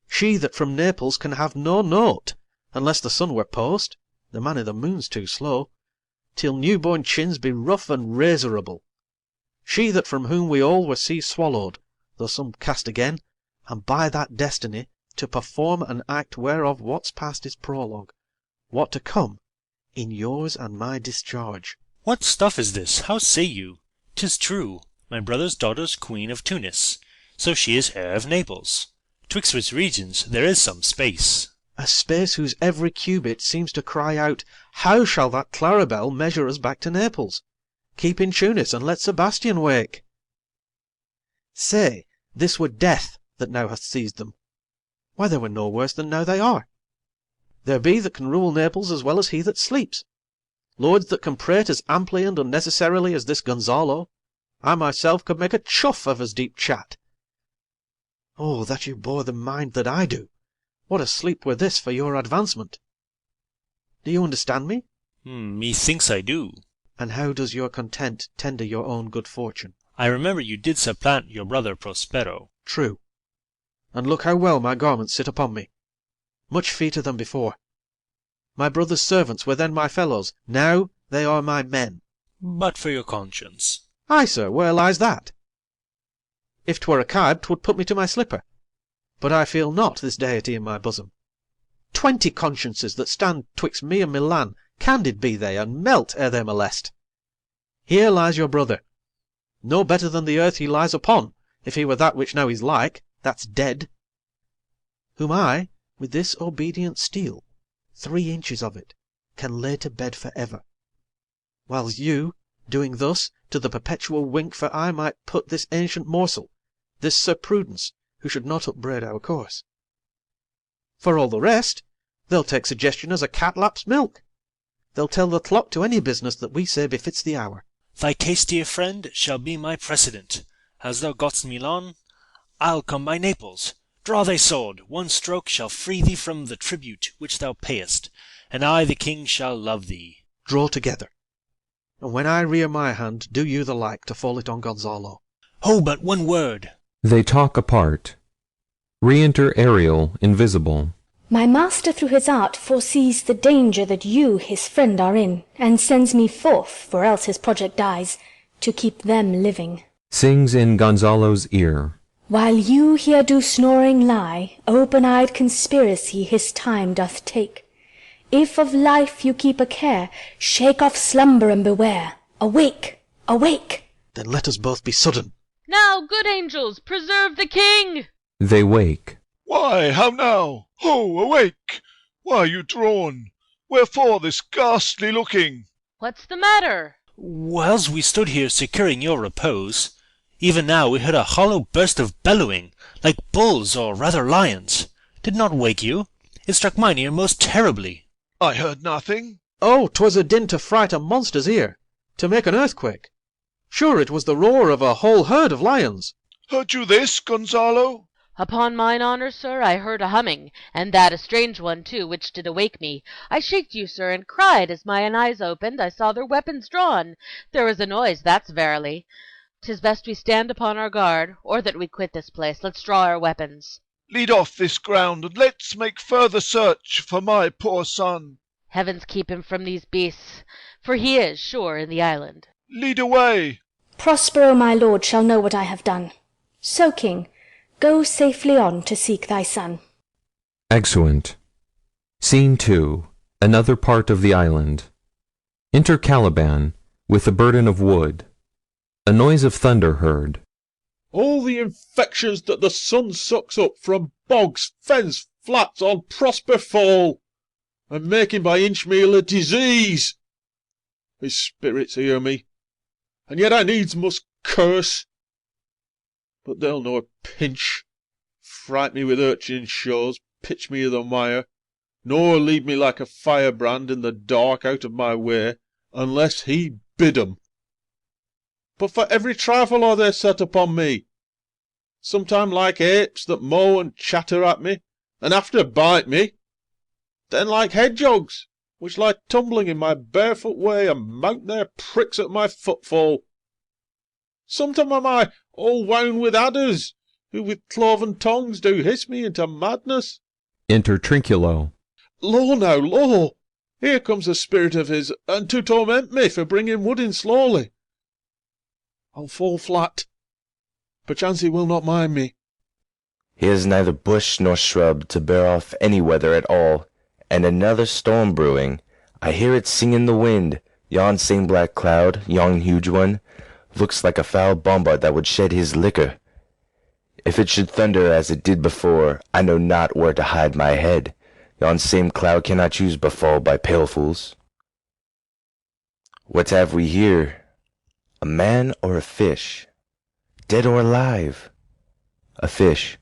she that from Naples can have no note, unless the sun were post, the man i' the moon's too slow, till new-born chins be rough and razorable, she that from whom we all were see swallowed, though some cast again, and by that destiny to perform an act whereof what's past is prologue, what to come in yours and my discharge. What stuff is this? How say you? 'Tis true, my brother's daughter's queen of Tunis, so she is heir of Naples. 'Twixt which regions there is some space. A space whose every cubit seems to cry out, how shall that Claribel measure us back to Naples? Keep in Tunis, and let Sebastian wake. Say, this were death that now hath seized them. Why, they were no worse than now they are. There be that can rule Naples as well as he that sleeps, lords that can prate as amply and unnecessarily as this Gonzalo. I myself could make a chuff of as deep chat. Oh, that you bore the mind that I do! What a sleep were this for your advancement! Do you understand me? Methinks I do. And how does your content tender your own good fortune? I remember you did supplant your brother Prospero. True. And look how well my garments sit upon me, much feater than before. My brother's servants were then my fellows, now they are my men. But for your conscience. Ay, sir, where lies that? If 'twere a kibe, 'twould put me to my slipper. But I feel not this deity in my bosom. 20 consciences that stand 'twixt me and Milan, candid be they, and melt ere they molest. Here lies your brother, no better than the earth he lies upon, if he were that which now he's like, that's dead, whom I, with this obedient steel, 3 inches of it, can lay to bed for ever, whiles you, doing thus, to the perpetual wink for I might put this ancient morsel, this Sir Prudence, who should not upbraid our course. For all the rest, they'll take suggestion as a cat laps milk. They'll tell the clock to any business that we say befits the hour. Thy case, dear friend, shall be my precedent. Hast thou got Milan? I'll come by Naples. Draw thy sword, one stroke shall free thee from the tribute which thou payest, and I the king shall love thee. Draw together, and when I rear my hand, do you the like to fall it on Gonzalo. Oh, but one word. They talk apart. Re-enter Ariel, invisible. My master through his art foresees the danger that you, his friend, are in, and sends me forth, for else his project dies, to keep them living. Sings in Gonzalo's ear. While you here do snoring lie, open-eyed conspiracy his time doth take. If of life you keep a care, shake off slumber and beware. Awake! Awake! Then let us both be sudden. Now, good angels, preserve the king! They wake. Why, how now? Ho, awake! Why are you drawn? Wherefore this ghastly looking? What's the matter? Whiles we stood here securing your repose, even now we heard a hollow burst of bellowing, like bulls, or rather lions. Did not wake you? It struck mine ear most terribly. I heard nothing. Oh, 'twas a din to fright a monster's ear, to make an earthquake. Sure it was the roar of a whole herd of lions. Heard you this, Gonzalo? Upon mine honour, sir, I heard a humming, and that a strange one too, which did awake me. I shaked you, sir, and cried, as mine eyes opened, I saw their weapons drawn. There was a noise, that's verily. 'Tis best we stand upon our guard, or that we quit this place. Let's draw our weapons. Lead off this ground, and let's make further search for my poor son. Heavens keep him from these beasts, for he is, sure, in the island. Lead away. Prospero, my lord, shall know what I have done. So, king, go safely on to seek thy son. Exeunt. Scene 2. Another part of the island. Enter Caliban, with a burden of wood. A noise of thunder heard. All the infections that the sun sucks up from bogs, fens, flats on Prosper fall, and making by inchmeal a disease. His spirits hear me, and yet I needs must curse. But they'll know a pinch, fright me with urchin shows, pitch me i' the mire, nor lead me like a firebrand in the dark out of my way, unless he bid 'em. But for every trifle are they set upon me, sometime like apes that mow and chatter at me, and after bite me, then like hedgehogs, which lie tumbling in my barefoot way, and mount their pricks at my footfall. Sometime am I all wound with adders, who with cloven tongues do hiss me into madness. Enter Trinculo. Lo now, lo! Here comes a spirit of his, and to torment me for bringing wood in slowly. I'll fall flat. Perchance he will not mind me. Here's neither bush nor shrub to bear off any weather at all, and another storm brewing. I hear it sing in the wind. Yon same black cloud, yon huge one, looks like a foul bombard that would shed his liquor. If it should thunder as it did before, I know not where to hide my head. Yon same cloud cannot choose but fall by pale fools. What have we here? A man or a fish? Dead or alive? A fish.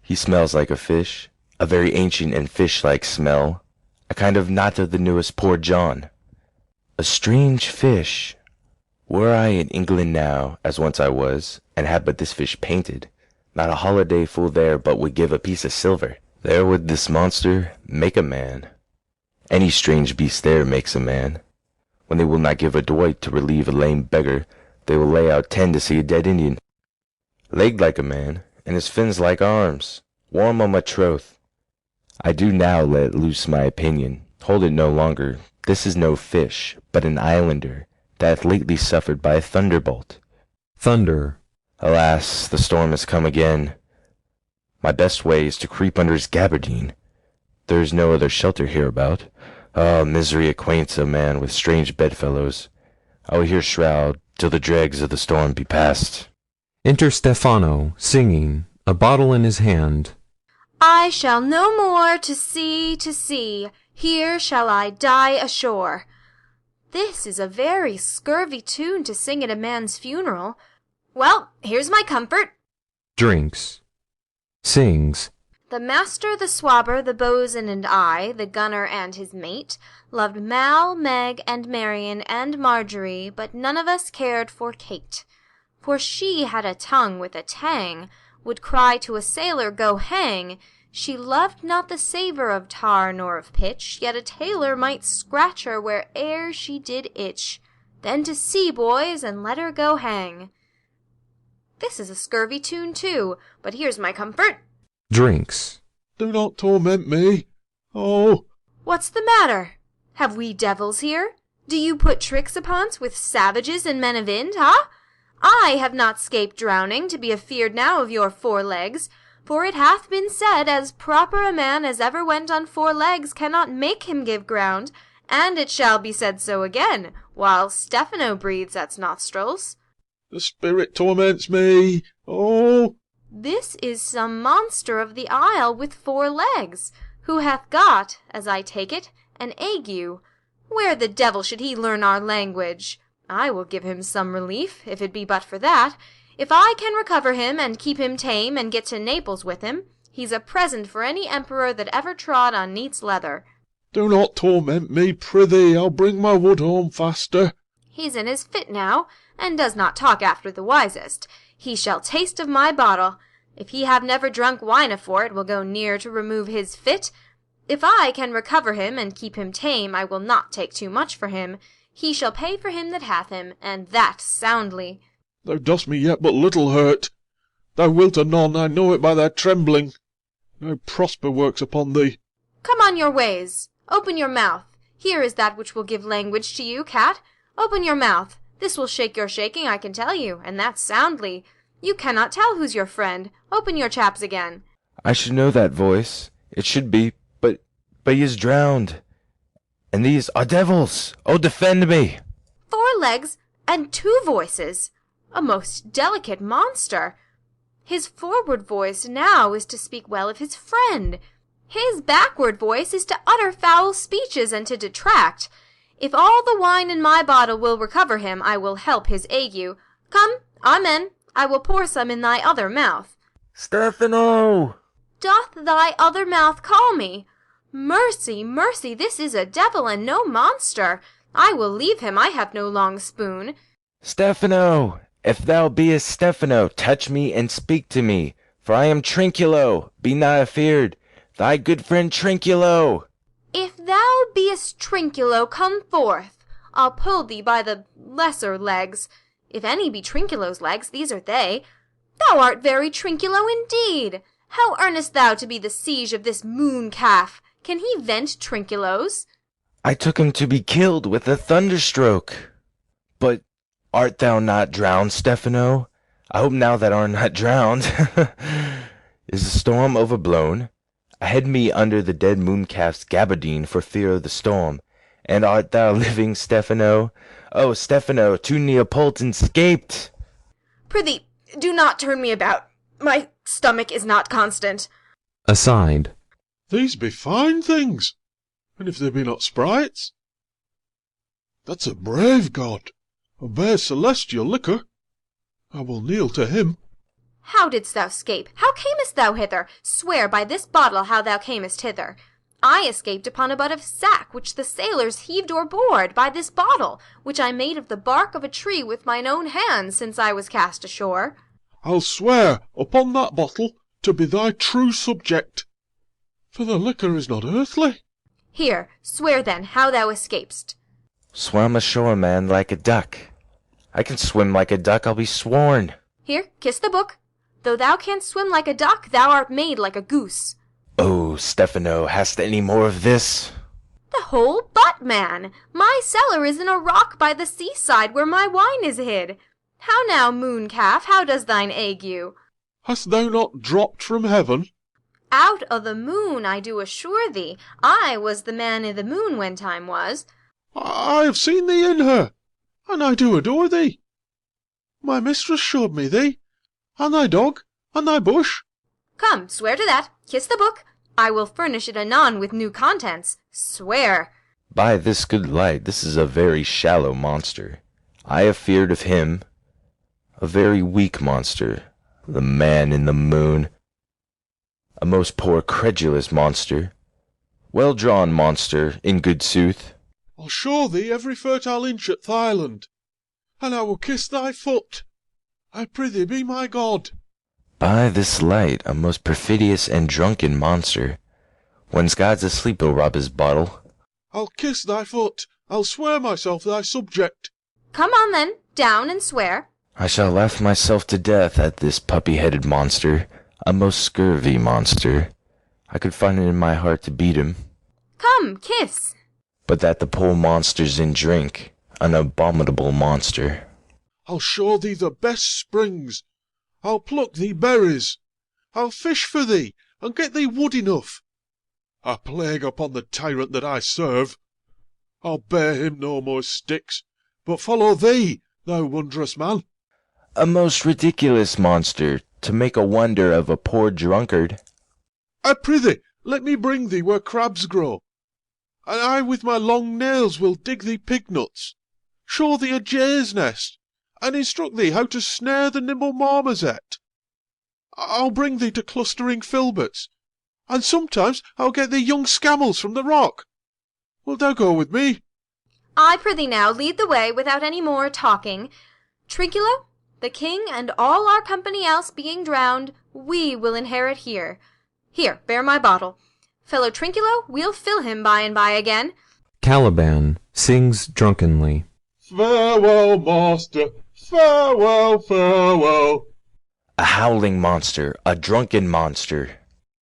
He smells like a fish, a very ancient and fish-like smell, a kind of not of the newest Poor John. A strange fish. Were I in England now, as once I was, and had but this fish painted, not a holiday fool there but would give a piece of silver. There would this monster make a man. Any strange beast there makes a man. When they will not give a doit to relieve a lame beggar, they will lay out 10 to see a dead Indian. Legged like a man, and his fins like arms, warm on my troth. I do now let loose my opinion, hold it no longer. This is no fish, but an islander, that hath lately suffered by a thunderbolt. Thunder. Alas, the storm has come again. My best way is to creep under his gabardine. There is no other shelter hereabout. Ah, misery acquaints a man with strange bedfellows. I will here shroud till the dregs of the storm be past. Enter Stephano, singing, a bottle in his hand. I shall no more to sea, here shall I die ashore. This is a very scurvy tune to sing at a man's funeral. Well, here's my comfort. Drinks. Sings. The master, the swabber, the boatswain, and I, the gunner and his mate, loved Mal, Meg, and Marian, and Marjorie, but none of us cared for Kate. For she had a tongue with a tang, would cry to a sailor, go hang. She loved not the savour of tar nor of pitch, yet a tailor might scratch her where'er she did itch. Then to sea, boys, and let her go hang. This is a scurvy tune too, but here's my comfort. Drinks. Do not torment me. Oh. What's the matter? Have we devils here? Do you put tricks upon's with savages and men of Ind, ha? I have not scaped drowning, to be afeard now of your 4 legs. For it hath been said, as proper a man as ever went on 4 legs cannot make him give ground, and it shall be said so again, while Stephano breathes at's nostrils. The spirit torments me. Oh. This is some monster of the isle with 4 legs, who hath got, as I take it, an ague. Where the devil should he learn our language? I will give him some relief, if it be but for that. If I can recover him, and keep him tame, and get to Naples with him, he's a present for any emperor that ever trod on neat's leather. Do not torment me, prithee, I'll bring my wood home faster. He's in his fit now, and does not talk after the wisest. He shall taste of my bottle. If he have never drunk wine afore, it will go near to remove his fit. If I can recover him, and keep him tame, I will not take too much for him. He shall pay for him that hath him, and that soundly. Thou dost me yet but little hurt. Thou wilt anon, I know it by thy trembling. No prosper works upon thee. Come on your ways. Open your mouth. Here is that which will give language to you, cat. Open your mouth. This will shake your shaking, I can tell you, and that soundly. You cannot tell who's your friend. Open your chaps again. I should know that voice. It should be, but he is drowned. And these are devils. Oh, defend me. 4 legs and 2 voices. A most delicate monster. His forward voice now is to speak well of his friend. His backward voice is to utter foul speeches and to detract. If all the wine in my bottle will recover him, I will help his ague. Come, amen. I will pour some in thy other mouth. Stephano! Doth thy other mouth call me? Mercy, mercy, this is a devil and no monster. I will leave him, I have no long spoon. Stephano! If thou beest Stephano, touch me and speak to me, for I am Trinculo. Be not afeard. Thy good friend Trinculo. If thou beest Trinculo, come forth. I'll pull thee by the lesser legs. If any be Trinculo's legs, these are they. Thou art very Trinculo indeed. How earnest thou to be the siege of this moon calf? Can he vent Trinculos? I took him to be killed with a thunderstroke. But art thou not drowned, Stephano? I hope now that art not drowned. Is the storm overblown? I hid me under the dead mooncalf's gabardine for fear of the storm. And art thou living, Stephano? Oh, Stephano, 2 Neapolitans scaped. Prithee, do not turn me about. My stomach is not constant. Aside. These be fine things, and if they be not sprites. That's a brave god, and bears celestial liquor. I will kneel to him. How didst thou escape? How camest thou hither? Swear by this bottle how thou camest hither. I escaped upon a butt of sack, which the sailors heaved o'erboard, by this bottle, which I made of the bark of a tree with mine own hands, since I was cast ashore. I'll swear upon that bottle to be thy true subject, for the liquor is not earthly. Here, swear then how thou escapest. Swam ashore, man, like a duck. I can swim like a duck, I'll be sworn. Here, kiss the book. Though thou canst swim like a duck, thou art made like a goose. Oh, Stephano, hast any more of this? The whole butt, man. My cellar is in a rock by the seaside, where my wine is hid. How now, moon calf, how does thine ague? Hast thou not dropped from heaven? Out o' the moon, I do assure thee. I was the man i' the moon when time was. I have seen thee in her. and I do adore thee. My mistress showed me thee, and thy dog, and thy bush. Come, swear to that. Kiss the book. I will furnish it anon with new contents. Swear. By this good light, this is a very shallow monster. I have feared of him, a very weak monster, the man in the moon. A most poor credulous monster, well-drawn monster, in good sooth. I'll show thee every fertile inch at Thailand, and I will kiss thy foot. I prithee be my God. By this light, a most perfidious and drunken monster. When's God's asleep, he'll rob his bottle. I'll kiss thy foot. I'll swear myself thy subject. Come on then, down and swear. I shall laugh myself to death at this puppy-headed monster, a most scurvy monster. I could find it in my heart to beat him. Come, kiss. But that the poor monster's in drink, an abominable monster. I'll show thee the best springs. I'll pluck thee berries. I'll fish for thee, and get thee wood enough. A plague upon the tyrant that I serve. I'll bear him no more sticks, but follow thee, thou wondrous man. A most ridiculous monster, to make a wonder of a poor drunkard. I prithee, let me bring thee where crabs grow, and I with my long nails will dig thee pig-nuts, show thee a jay's nest, and instruct thee how to snare the nimble marmoset. I'll bring thee to clustering filberts, and sometimes I'll get thee young scammels from the rock. Wilt thou go with me? I prithee now lead the way without any more talking. Trinculo, the king and all our company else being drowned, we will inherit here. Here, bear my bottle. Fellow Trinculo, we'll fill him by and by again. Caliban sings drunkenly. Farewell, master, farewell, farewell. A howling monster, a drunken monster.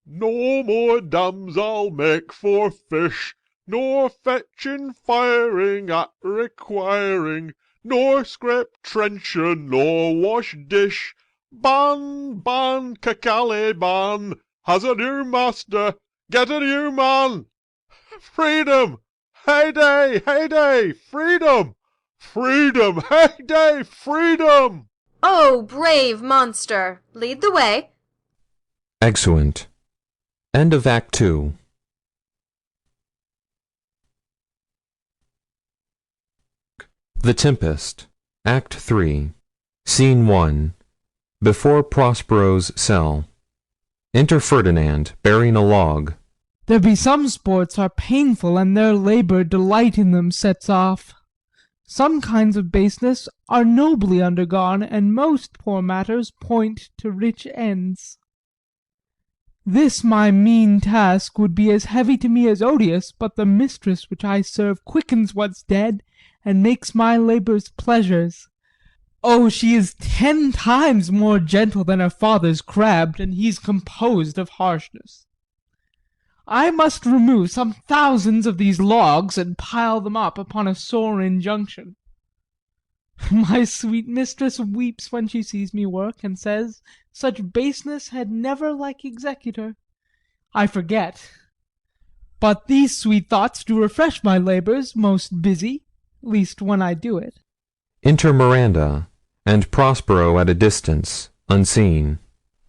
No more dams I'll make for fish, nor fetching, firing at requiring, nor scrape trencher, nor wash dish. Ban, ban, cacale, ban, has a new master, get a new man. Freedom, heyday, heyday, freedom, freedom, heyday, freedom. Oh, brave monster, lead the way. Exeunt. End of Act 2. The Tempest. Act 3. Scene 1. Before Prospero's cell. Enter Ferdinand, bearing a log. There be some sports are painful, and their labour delight in them sets off. Some kinds of baseness are nobly undergone, and most poor matters point to rich ends. This my mean task would be as heavy to me as odious, but the mistress which I serve quickens what's dead, and makes my labours pleasures. Oh, she is 10 times more gentle than her father's crabbed, and he's composed of harshness. I must remove some thousands of these logs, and pile them up upon a sore injunction. My sweet mistress weeps when she sees me work, and says, such baseness had never like executor. I forget. But these sweet thoughts do refresh my labours, most busy, least when I do it. Enter Miranda, and Prospero at a distance, unseen.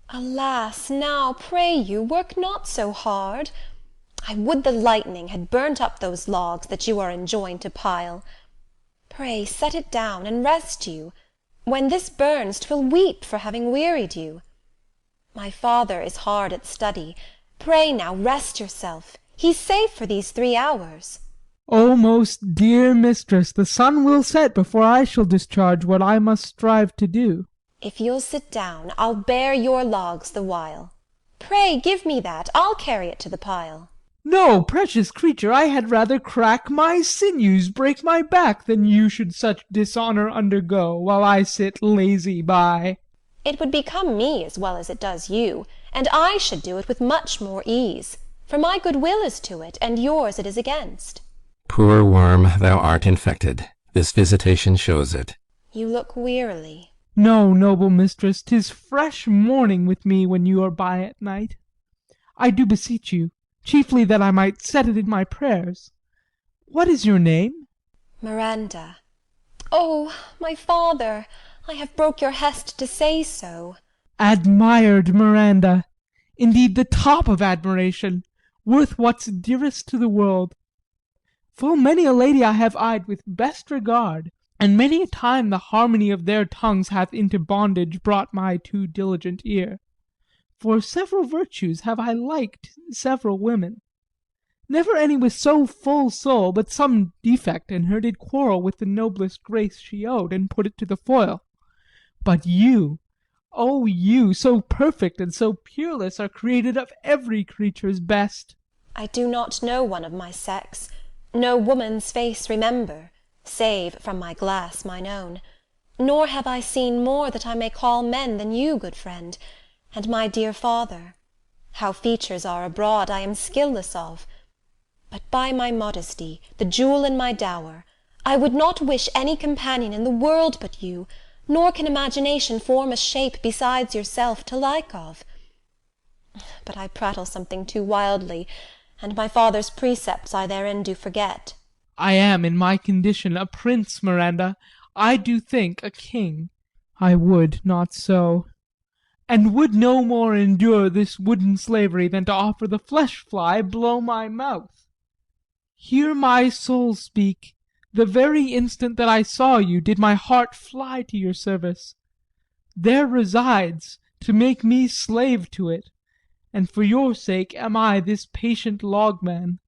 Alas, now, pray you, work not so hard. I would the lightning had burnt up those logs that you are enjoined to pile. Pray set it down, and rest you. When this burns, 'twill weep for having wearied you. My father is hard at study. Pray now rest yourself. He's safe for these 3 hours. O most dear mistress, the sun will set before I shall discharge what I must strive to do. If you'll sit down, I'll bear your logs the while. Pray give me that, I'll carry it to the pile. No, precious creature, I had rather crack my sinews, break my back, than you should such dishonour undergo, while I sit lazy by. It would become me as well as it does you, and I should do it with much more ease, for my good will is to it, and yours it is against. Poor worm, thou art infected. This visitation shows it. You look wearily. No, noble mistress, 'tis fresh morning with me when you are by at night. I do beseech you, chiefly that I might set it in my prayers. What is your name? Miranda. Oh, my father, I have broke your hest to say so. Admired Miranda! Indeed, the top of admiration, worth what's dearest to the world. Full many a lady I have eyed with best regard, and many a time the harmony of their tongues hath into bondage brought my too diligent ear. For several virtues have I liked several women. Never any with so full soul, but some defect in her did quarrel with the noblest grace she owed, and put it to the foil. But you, O you, so perfect and so peerless, are created of every creature's best. I do not know one of my sex, no woman's face remember, save from my glass mine own. Nor have I seen more that I may call men than you, good friend, and my dear father. How features are abroad I am skilless of. But by my modesty, the jewel in my dower, I would not wish any companion in the world but you, nor can imagination form a shape besides yourself to like of. But I prattle something too wildly, and my father's precepts I therein do forget. I am in my condition a prince, Miranda, I do think a king. I would not so, and would no more endure this wooden slavery than to offer the flesh fly blow my mouth. Hear my soul speak. The very instant that I saw you did my heart fly to your service. There resides, to make me slave to it, and for your sake am I this patient logman.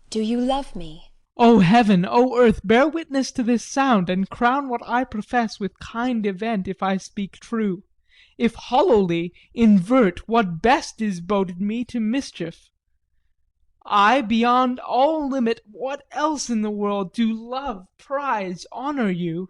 Do you love me? O heaven, O earth, bear witness to this sound, and crown what I profess with kind event, if I speak true, if hollowly invert what best is boded me to mischief. I, beyond all limit, what else in the world, do love, prize, honour you.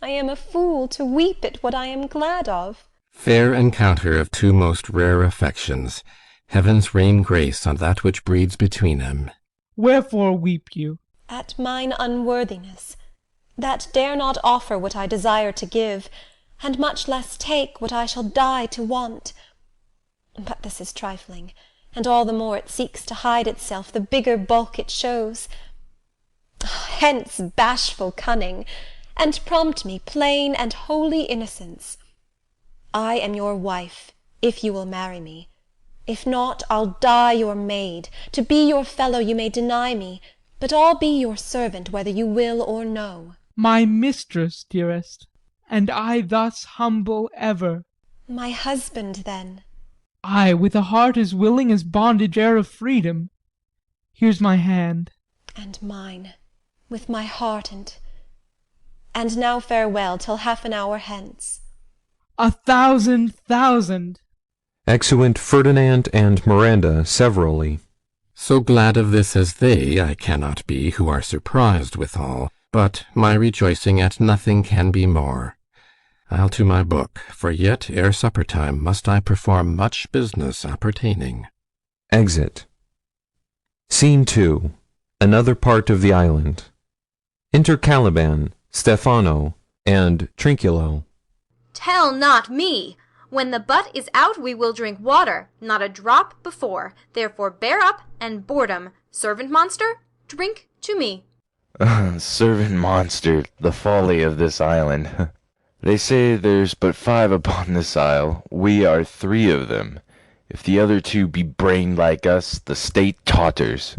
I am a fool to weep at what I am glad of. Fair encounter of two most rare affections, heavens rain grace on that which breeds between them. Wherefore weep you? At mine unworthiness, that dare not offer what I desire to give, and much less take what I shall die to want. But this is trifling, and all the more it seeks to hide itself, the bigger bulk it shows. Hence bashful cunning, and prompt me plain and holy innocence. I am your wife, if you will marry me. If not, I'll die your maid. To be your fellow you may deny me, but I'll be your servant whether you will or no. My mistress, dearest, and I thus humble ever. My husband, then. Ay, with a heart as willing as bondage e'er of freedom. Here's my hand. And mine, with my heart and now farewell till half an hour hence. 1,000,000. Exeunt Ferdinand and Miranda severally. So glad of this as they I cannot be, who are surprised withal, but my rejoicing at nothing can be more. I'll to my book, for yet ere supper time must I perform much business appertaining. Exit. Scene 2. Another part of the island. Enter Caliban, Stephano, and Trinculo. Tell not me! When the butt is out we will drink water, not a drop before. Therefore bear up and boredom. Servant monster, drink to me. Servant monster, the folly of this island. They say there's but 5 upon this isle. We are 3 of them. If the other 2 be brained like us, the state totters.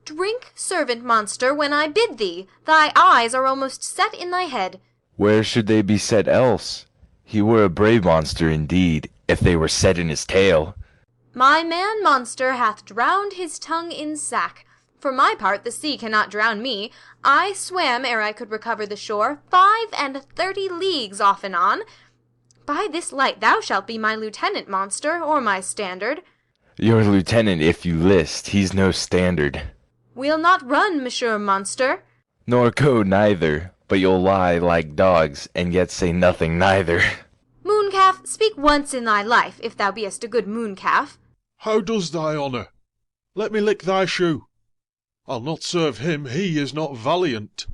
Drink, servant monster, when I bid thee. Thy eyes are almost set in thy head. Where should they be set else? He were a brave monster indeed, if they were set in his tail. My man monster hath drowned his tongue in sack. For my part, the sea cannot drown me. I swam ere I could recover the shore 35 leagues off and on. By this light thou shalt be my lieutenant, monster, or my standard. Your lieutenant, if you list, he's no standard. We'll not run, monsieur monster. Nor go neither, but you'll lie like dogs, and yet say nothing neither. Mooncalf, speak once in thy life, if thou be'st a good mooncalf. How does thy honour? Let me lick thy shoe. I'll not serve him, he is not valiant.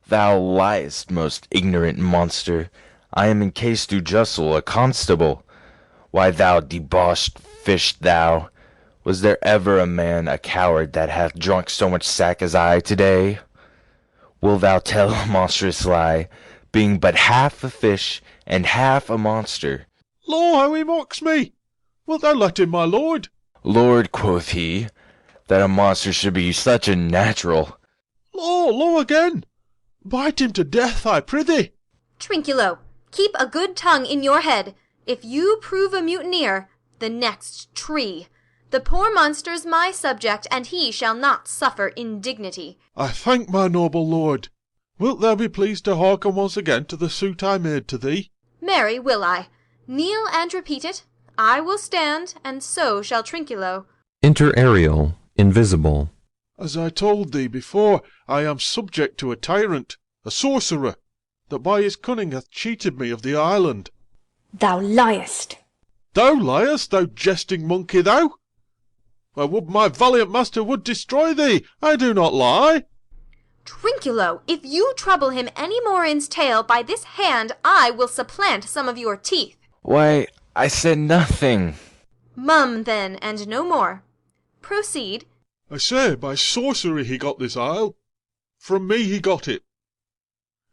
Thou liest, most ignorant monster. I am in case to justle, a constable. Why, thou debauched fish, thou! Was there ever a man, a coward, that hath drunk so much sack as I to-day? Wilt thou tell a monstrous lie, being but half a fish and half a monster? Law, how he mocks me! Wilt thou let him, my lord? Lord, quoth he, that a monster should be such a natural. Law again! Bite him to death, I prithee. Trinculo, keep a good tongue in your head. If you prove a mutineer, the next tree. The poor monster's my subject, and he shall not suffer indignity. I thank my noble lord. Wilt thou be pleased to hearken once again to the suit I made to thee? Marry, will I. Kneel and repeat it. I will stand, and so shall Trinculo. Enter Ariel, invisible. As I told thee before, I am subject to a tyrant, a sorcerer, that by his cunning hath cheated me of the island. Thou liest. Thou liest, thou jesting monkey, thou! I would my valiant master would destroy thee. I do not lie. Trinculo, if you trouble him any more in's tale, by this hand I will supplant some of your teeth. Why, I said nothing. Mum, then, and no more. Proceed. I say, by sorcery he got this isle. From me he got it.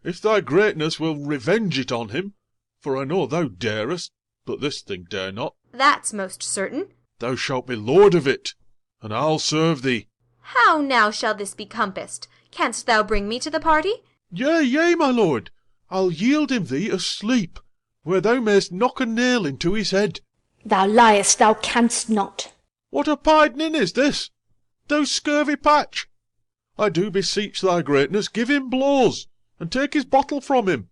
If thy greatness will revenge it on him, for I know thou darest, but this thing dare not. That's most certain. Thou shalt be lord of it, and I'll serve thee. How now shall this be compassed? Canst thou bring me to the party? Yea, my lord. I'll yield him thee asleep, where thou mayst knock a nail into his head. Thou liest, thou canst not. What a pidening is this? Thou scurvy patch! I do beseech thy greatness, give him blows, and take his bottle from him.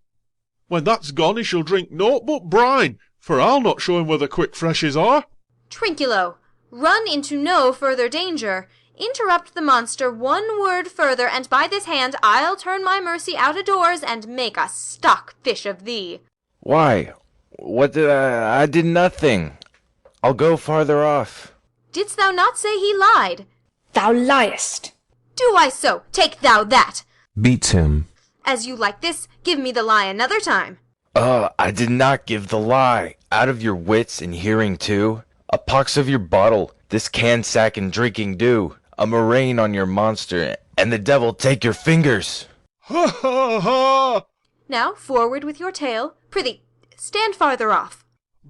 When that's gone, he shall drink naught but brine, for I'll not show him where the quick freshes are. Trinculo, run into no further danger. Interrupt the monster one word further, and by this hand I'll turn my mercy out of doors and make a stock fish of thee. Why? What did I did nothing. I'll go farther off. Didst thou not say he lied? Thou liest. Do I so? Take thou that. Beats him. As you like this, give me the lie another time. I did not give the lie. Out of your wits and hearing too. A pox of your bottle, this can sack and drinking do. A murrain on your monster, and the devil take your fingers. Ha ha ha! Now forward with your tale. Prithee, stand farther off.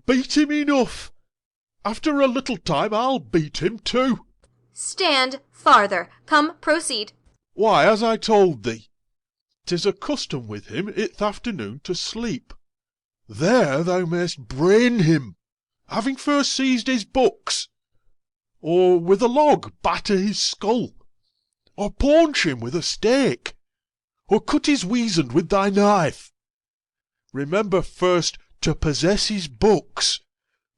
Beat him enough. After a little time I'll beat him too. Stand farther. Come, proceed. Why, as I told thee, 'tis a custom with him i'th afternoon to sleep. There thou mayst brain him, having first seized his books, or with a log batter his skull, or paunch him with a stake, or cut his weasand with thy knife. Remember first to possess his books,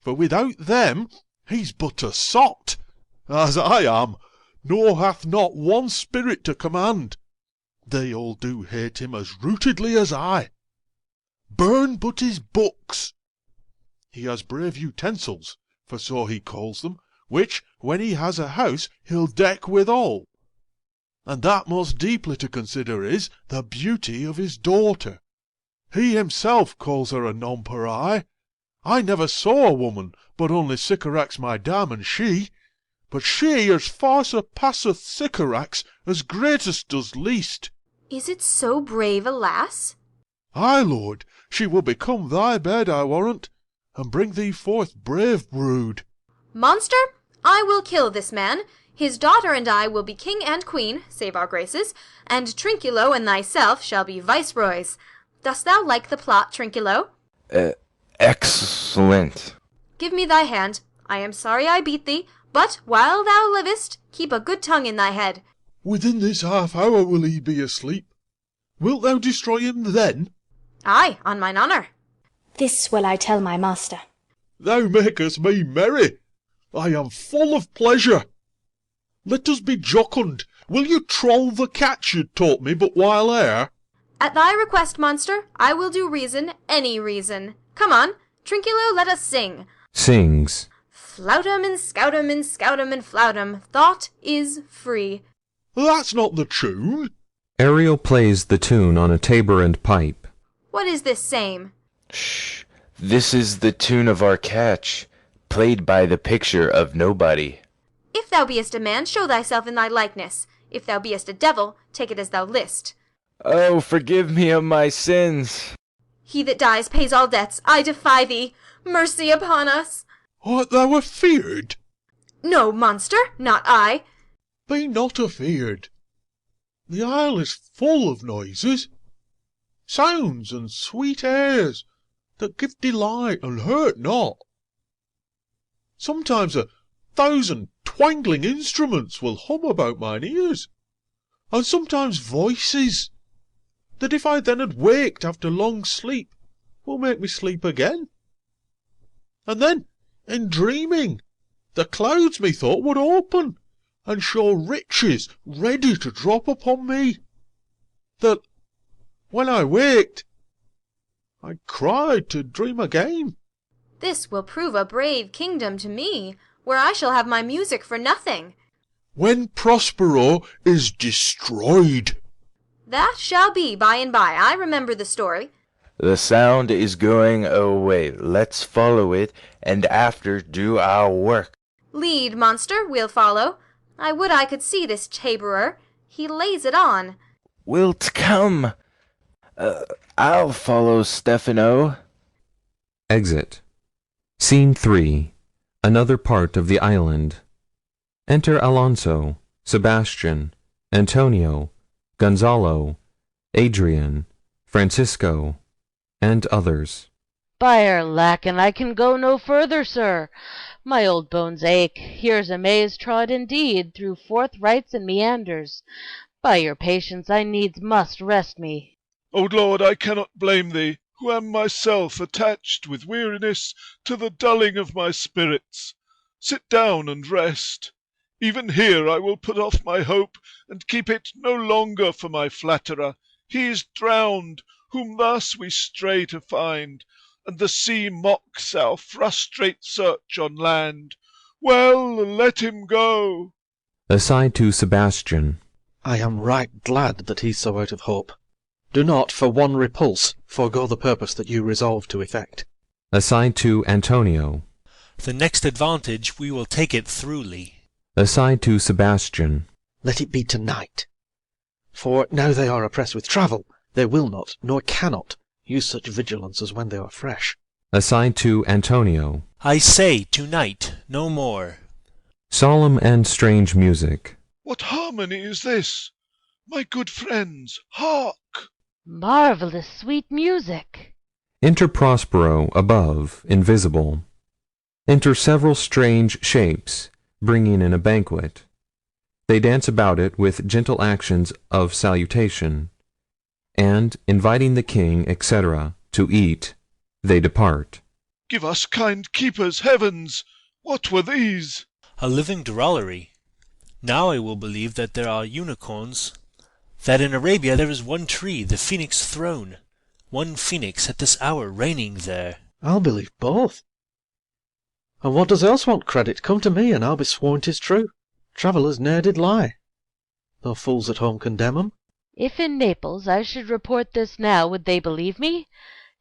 for without them he's but a sot, as I am, nor hath not one spirit to command. They all do hate him as rootedly as I. Burn but his books. He has brave utensils, for so he calls them, which, when he has a house, he'll deck withal. And that most deeply to consider is the beauty of his daughter. He himself calls her a nonpareil. I never saw a woman, but only Sycorax my dam, and she. But she as far surpasseth Sycorax, as greatest does least. Is it so brave a lass? Ay, lord, she will become thy bed, I warrant, and bring thee forth brave brood. Monster, I will kill this man. His daughter and I will be king and queen, save our graces, and Trinculo and thyself shall be viceroys. Dost thou like the plot, Trinculo? Excellent. Give me thy hand. I am sorry I beat thee, but while thou livest, keep a good tongue in thy head. Within this half hour will he be asleep. Wilt thou destroy him then? Ay, on mine honour. This will I tell my master. Thou makest me merry. I am full of pleasure. Let us be jocund. Will you troll the catch you taught me but while ere? At thy request, monster, I will do reason, any reason. Come on, Trinculo, let us sing. Sings. Flout 'em and scout 'em and scout 'em and flout 'em. Thought is free. That's not the tune. Ariel plays the tune on a tabor and pipe. What is this same? Shh. This is the tune of our catch, played by the picture of nobody. If thou beest a man, show thyself in thy likeness. If thou beest a devil, take it as thou list. Oh, forgive me of my sins. He that dies pays all debts. I defy thee. Mercy upon us. Art thou afeard? No, monster, not I. Be not afeard. The isle is full of noises, sounds and sweet airs, that give delight and hurt not. Sometimes 1,000 twangling instruments will hum about mine ears, and sometimes voices, that if I then had waked after long sleep, will make me sleep again. And then, in dreaming, the clouds methought would open, and show riches ready to drop upon me, that, when I waked, I cried to dream again. This will prove a brave kingdom to me, where I shall have my music for nothing. When Prospero is destroyed. That shall be by and by. I remember the story. The sound is going away. Let's follow it, and after do our work. Lead, monster, we'll follow. I would I could see this taborer. He lays it on. Wilt come? I'll follow Stefano. Exit. Scene 3. Another part of the island. Enter Alonso, Sebastian, Antonio, Gonzalo, Adrian, Francisco, and others. By'r Lacken, I can go no further, sir. My old bones ache. Here's a maze trod indeed through forthrights and meanders. By your patience I needs must rest me. O Lord, I cannot blame thee, who am myself attached with weariness to the dulling of my spirits. Sit down and rest. Even here I will put off my hope, and keep it no longer for my flatterer. He is drowned, whom thus we stray to find, and the sea mocks our frustrate search on land. Well, let him go. Aside to Sebastian. I am right glad that he's so out of hope. Do not, for one repulse, forego the purpose that you resolve to effect. Aside to Antonio. The next advantage we will take it throughly. Aside to Sebastian. Let it be tonight. For now they are oppressed with travel, they will not, nor cannot, use such vigilance as when they are fresh. Aside to Antonio. I say tonight, no more. Solemn and strange music. What harmony is this? My good friends, hark! Marvellous sweet music. Enter Prospero above, invisible. Enter several strange shapes, bringing in a banquet. They dance about it with gentle actions of salutation, and, inviting the king, etc., to eat, they depart. Give us, kind keepers, heavens! What were these? A living drollery. Now I will believe that there are unicorns, that in Arabia there is one tree, the phoenix throne, one phoenix at this hour reigning there. I'll believe both. And what does else want credit? Come to me, and I'll be sworn 'tis true. Travellers ne'er did lie, though fools at home condemn 'em. If in Naples I should report this now, would they believe me?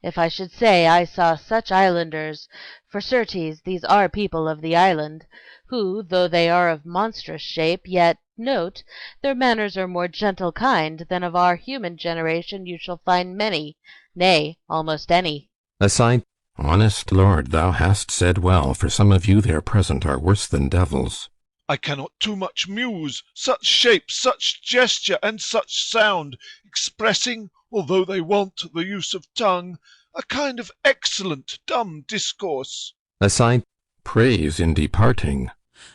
If I should say I saw such islanders, for certes these are people of the island, who, though they are of monstrous shape, yet, note, their manners are more gentle kind than of our human generation you shall find many, nay, almost any. Aside. Honest Lord, thou hast said well, for some of you there present are worse than devils. I cannot too much muse, such shape, such gesture, and such sound, expressing, although they want the use of tongue, a kind of excellent dumb discourse. Aside. Praise in departing.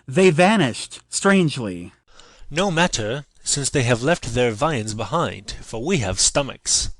They vanished, strangely. No matter, since they have left their viands behind, for we have stomachs.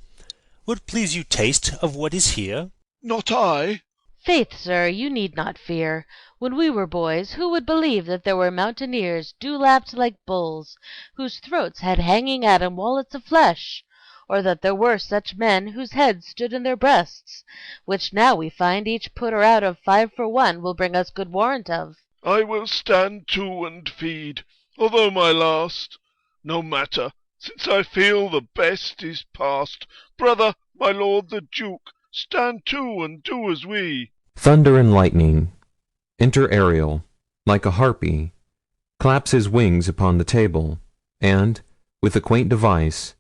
Would please you taste of what is here? Not I. Faith, sir, you need not fear. When we were boys, who would believe that there were mountaineers dew-lapped like bulls, whose throats had hanging at 'em wallets of flesh? Or that there were such men whose heads stood in their breasts, which now we find each putter out of 5 for 1 will bring us good warrant of. I will stand to and feed, although my last. No matter, since I feel the best is past. Brother, my lord the Duke, stand to and do as we. Thunder and lightning. Enter Ariel, like a harpy, claps his wings upon the table, and, with a quaint device,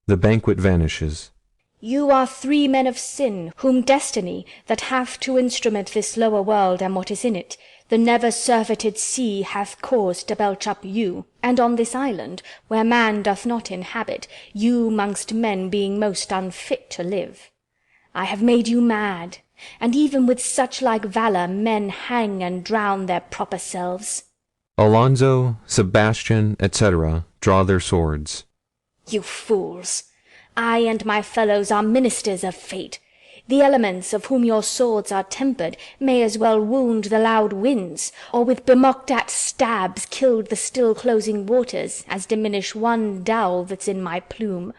The banquet vanishes. You are 3 men of sin, whom destiny, that hath to instrument this lower world and what is in it, the never surfeited sea hath caused to belch up you, and on this island, where man doth not inhabit, you 'mongst men being most unfit to live. I have made you mad, and even with such like valour men hang and drown their proper selves. Alonso, Sebastian, etc., draw their swords. You fools! I and my fellows are ministers of fate. The elements, of whom your swords are tempered, may as well wound the loud winds, or with bemocked-at stabs kill the still-closing waters, as diminish one dowel that's in my plume.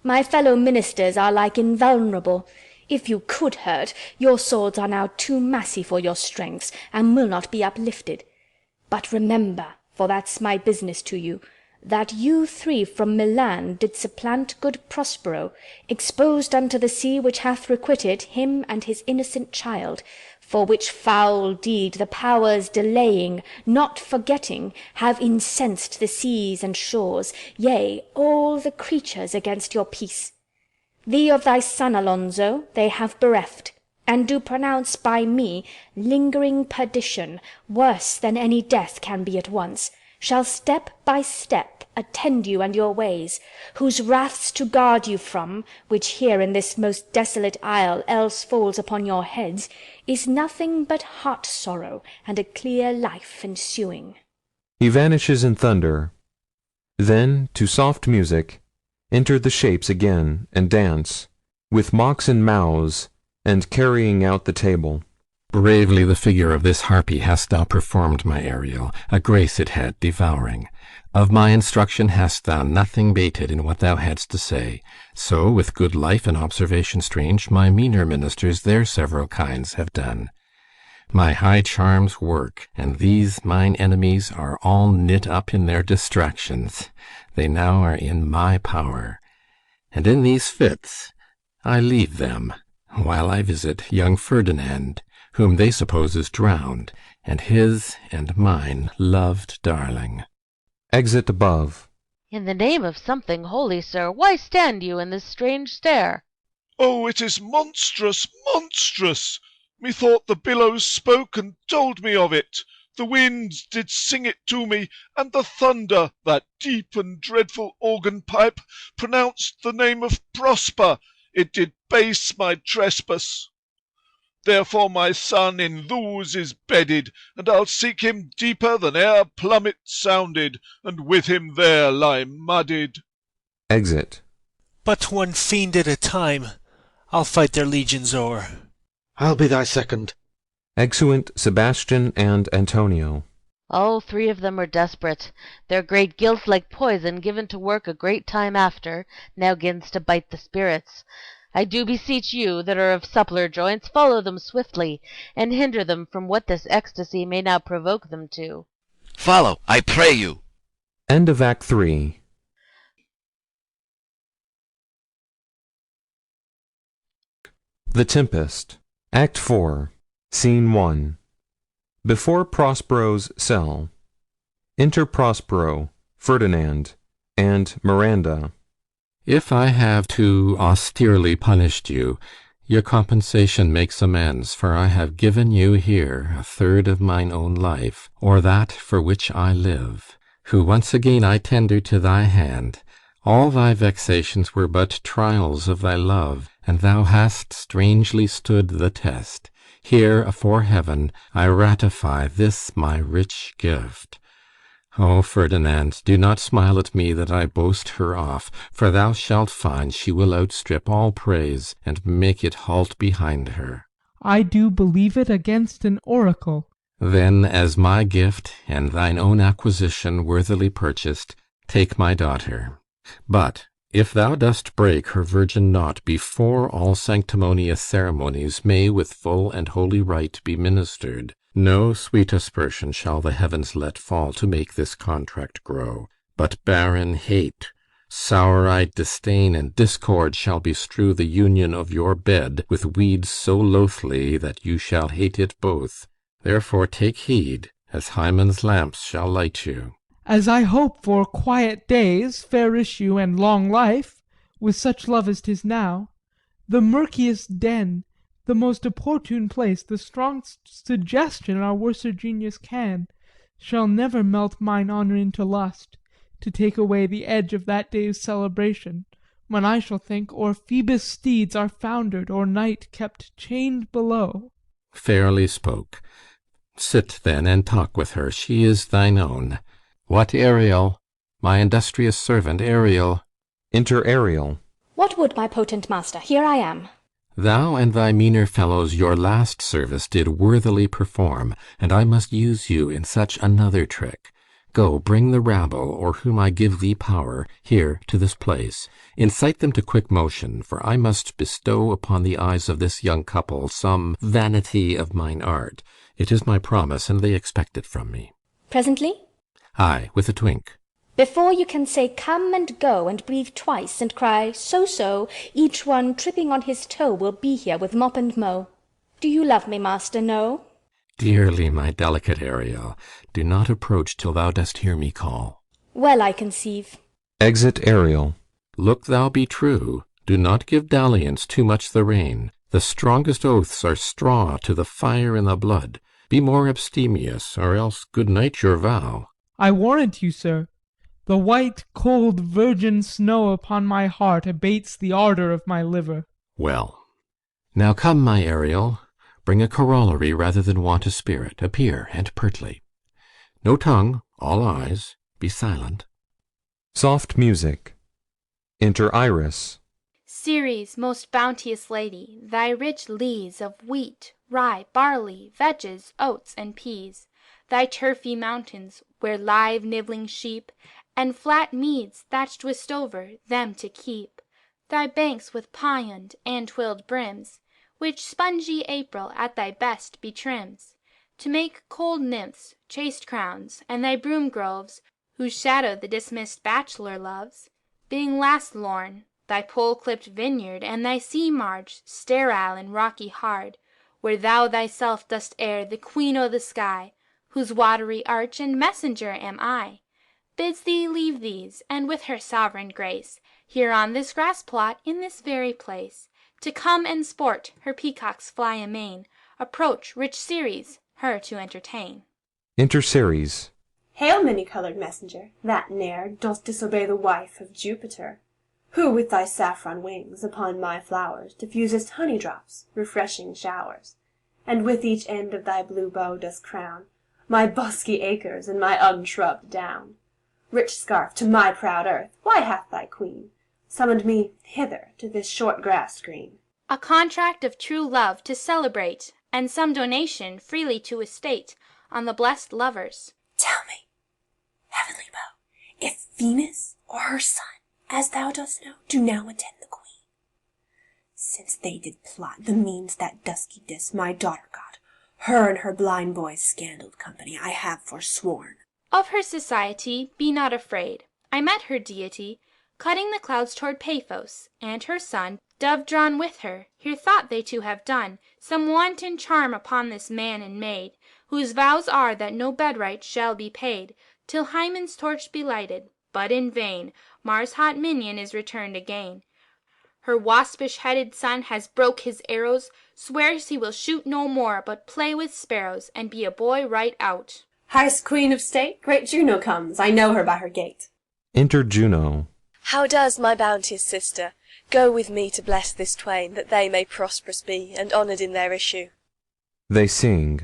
My fellow ministers are like invulnerable. If you could hurt, your swords are now too massy for your strengths, and will not be uplifted. But remember, for that's my business to you, that you 3 from Milan did supplant good Prospero, exposed unto the sea which hath requited him and his innocent child, for which foul deed the powers delaying, not forgetting, have incensed the seas and shores, yea, all the creatures against your peace. Thee of thy son, Alonso, they have bereft, and do pronounce by me lingering perdition, worse than any death can be at once, shall step by step attend you and your ways, whose wraths to guard you from, which here in this most desolate isle else falls upon your heads, is nothing but heart sorrow and a clear life ensuing. He vanishes in thunder. Then, to soft music, enter the shapes again, and dance, with mocks and mouths, and carrying out the table. Bravely the figure of this harpy hast thou performed, my Ariel, a grace it had devouring. Of my instruction hast thou nothing bated in what thou hadst to say. So, with good life and observation strange, my meaner ministers their several kinds have done. My high charms work, and these mine enemies are all knit up in their distractions. They now are in my power. And in these fits I leave them, while I visit young Ferdinand, whom they suppose is drowned, and his and mine loved darling. Exit above. In the name of something holy, sir, why stand you in this strange stare? Oh, it is monstrous, monstrous! Methought the billows spoke and told me of it. The winds did sing it to me, and the thunder, that deep and dreadful organ pipe, pronounced the name of Prosper. It did base my trespass. Therefore my son in those is bedded, and I'll seek him deeper than e'er plummet sounded, and with him there lie mudded. Exit. But one fiend at a time. I'll fight their legions o'er. I'll be thy second. Exeunt Sebastian and Antonio. All 3 of them are desperate. Their great guilt's like poison given to work a great time after, now 'gins to bite the spirits. I do beseech you, that are of suppler joints, follow them swiftly, and hinder them from what this ecstasy may now provoke them to. Follow, I pray you. End of Act 3. The Tempest. Act 4. Scene 1. Before Prospero's cell. Enter Prospero, Ferdinand, and Miranda. If I have too austerely punished you, your compensation makes amends, for I have given you here 1/3 of mine own life, or that for which I live, who once again I tender to thy hand. All thy vexations were but trials of thy love, and thou hast strangely stood the test. Here, afore heaven, I ratify this my rich gift. O Ferdinand, do not smile at me that I boast her off, for thou shalt find she will outstrip all praise, and make it halt behind her. I do believe it against an oracle. Then, as my gift, and thine own acquisition worthily purchased, take my daughter. But if thou dost break her virgin knot before all sanctimonious ceremonies may with full and holy rite be ministered, no sweet aspersion shall the heavens let fall to make this contract grow, but barren hate, sour-eyed disdain, and discord shall bestrew the union of your bed with weeds so loathly that you shall hate it both. Therefore take heed, as Hymen's lamps shall light you. As I hope for quiet days, fair issue, and long life, with such love as 'tis now, the murkiest den, the most opportune place, the strongest suggestion our worser genius can, shall never melt mine honour into lust, to take away the edge of that day's celebration, when I shall think or Phoebus' steeds are foundered, or night kept chained below. Fairly spoke. Sit then and talk with her. She is thine own. What, Ariel? My industrious servant, Ariel. Enter Ariel. What would my potent master? Here I am. Thou and thy meaner fellows your last service did worthily perform, and I must use you in such another trick. Go, bring the rabble, or whom I give thee power, here to this place. Incite them to quick motion, for I must bestow upon the eyes of this young couple some vanity of mine art. It is my promise, and they expect it from me. Presently? Ay, with a twink. Before you can say come and go, and breathe twice, and cry so, each one tripping on his toe will be here with mop and mow. Do you love me, master? No? Dearly, my delicate Ariel, do not approach till thou dost hear me call. Well, I conceive. Exit Ariel. Look thou be true. Do not give dalliance too much the rein. The strongest oaths are straw to the fire in the blood. Be more abstemious, or else good night your vow. I warrant you, sir, the white, cold, virgin snow upon my heart abates the ardour of my liver. Well, now come, my Ariel, bring a corollary rather than want a spirit. Appear, and pertly. No tongue, all eyes, be silent. Soft music. Enter Iris. Ceres, most bounteous lady, thy rich lees of wheat, rye, barley, vetches, oats, and peas, thy turfy mountains, where live nibbling sheep, and flat meads thatched with stover, them to keep, thy banks with pioned and twilled brims, which spongy April at thy best betrims, to make cold nymphs chaste crowns, and thy broom groves, whose shadow the dismissed bachelor loves, being last lorn, thy pole-clipped vineyard, and thy sea-marge, sterile and rocky hard, where thou thyself dost air the queen o' the sky, whose watery arch and messenger am I, bids thee leave these, and with her sovereign grace, here on this grass plot, in this very place, to come and sport, her peacocks fly amain, approach rich Ceres, her to entertain. Enter Ceres. Hail, many-coloured messenger, that ne'er dost disobey the wife of Jupiter, who with thy saffron wings upon my flowers diffusest honey drops, refreshing showers, and with each end of thy blue bow dost crown my bosky acres and my unshrubbed down. Rich scarf to my proud earth, why hath thy queen summoned me hither to this short grass green? A contract of true love to celebrate, and some donation freely to estate on the blessed lovers. Tell me, heavenly bow, if Venus or her son, as thou dost know, do now attend the queen, since they did plot the means that dusky dis my daughter got, her and her blind boy's scandaled company I have forsworn. Of her society be not afraid. I met her deity cutting the clouds toward Paphos, and her son, dove drawn with her. Here thought they to have done some wanton charm upon this man and maid, whose vows are that no bedright shall be paid till Hymen's torch be lighted. But in vain, Mars' hot minion is returned again. Her waspish-headed son has broke his arrows, swears he will shoot no more, but play with sparrows, and be a boy right out. Highest queen of state, great Juno comes, I know her by her gait. Enter Juno. How does my bounteous sister? Go with me to bless this twain, that they may prosperous be, and honoured in their issue. They sing.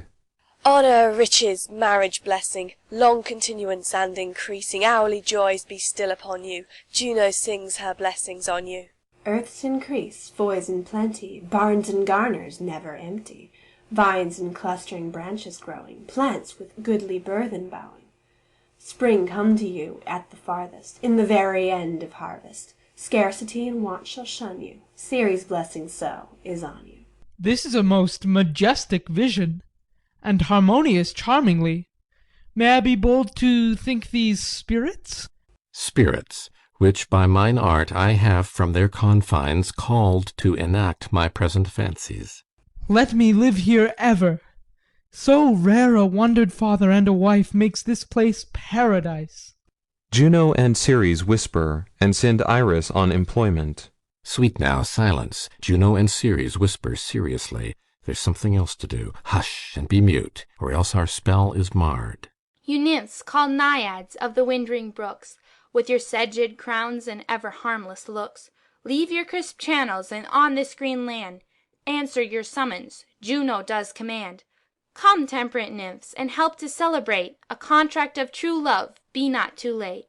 Honour, riches, marriage blessing, long continuance and increasing, hourly joys be still upon you. Juno sings her blessings on you. Earths increase, foys in plenty, barns and garners never empty, vines and clustering branches growing, plants with goodly burthen bowing. Spring come to you at the farthest, in the very end of harvest. Scarcity and want shall shun you. Ceres' blessing so is on you. This is a most majestic vision, and harmonious charmingly. May I be bold to think these spirits? Spirits, which by mine art I have from their confines called to enact my present fancies. Let me live here ever. So rare a wondered father and a wife makes this place paradise. Juno and Ceres whisper and send Iris on employment. Sweet now, silence. Juno and Ceres whisper seriously. There's something else to do. Hush, and be mute, or else our spell is marred. You nymphs called naiads of the winding brooks, with your sedged crowns and ever harmless looks, leave your crisp channels and on this green land answer your summons. Juno does command. Come, temperate nymphs, and help to celebrate a contract of true love. Be not too late.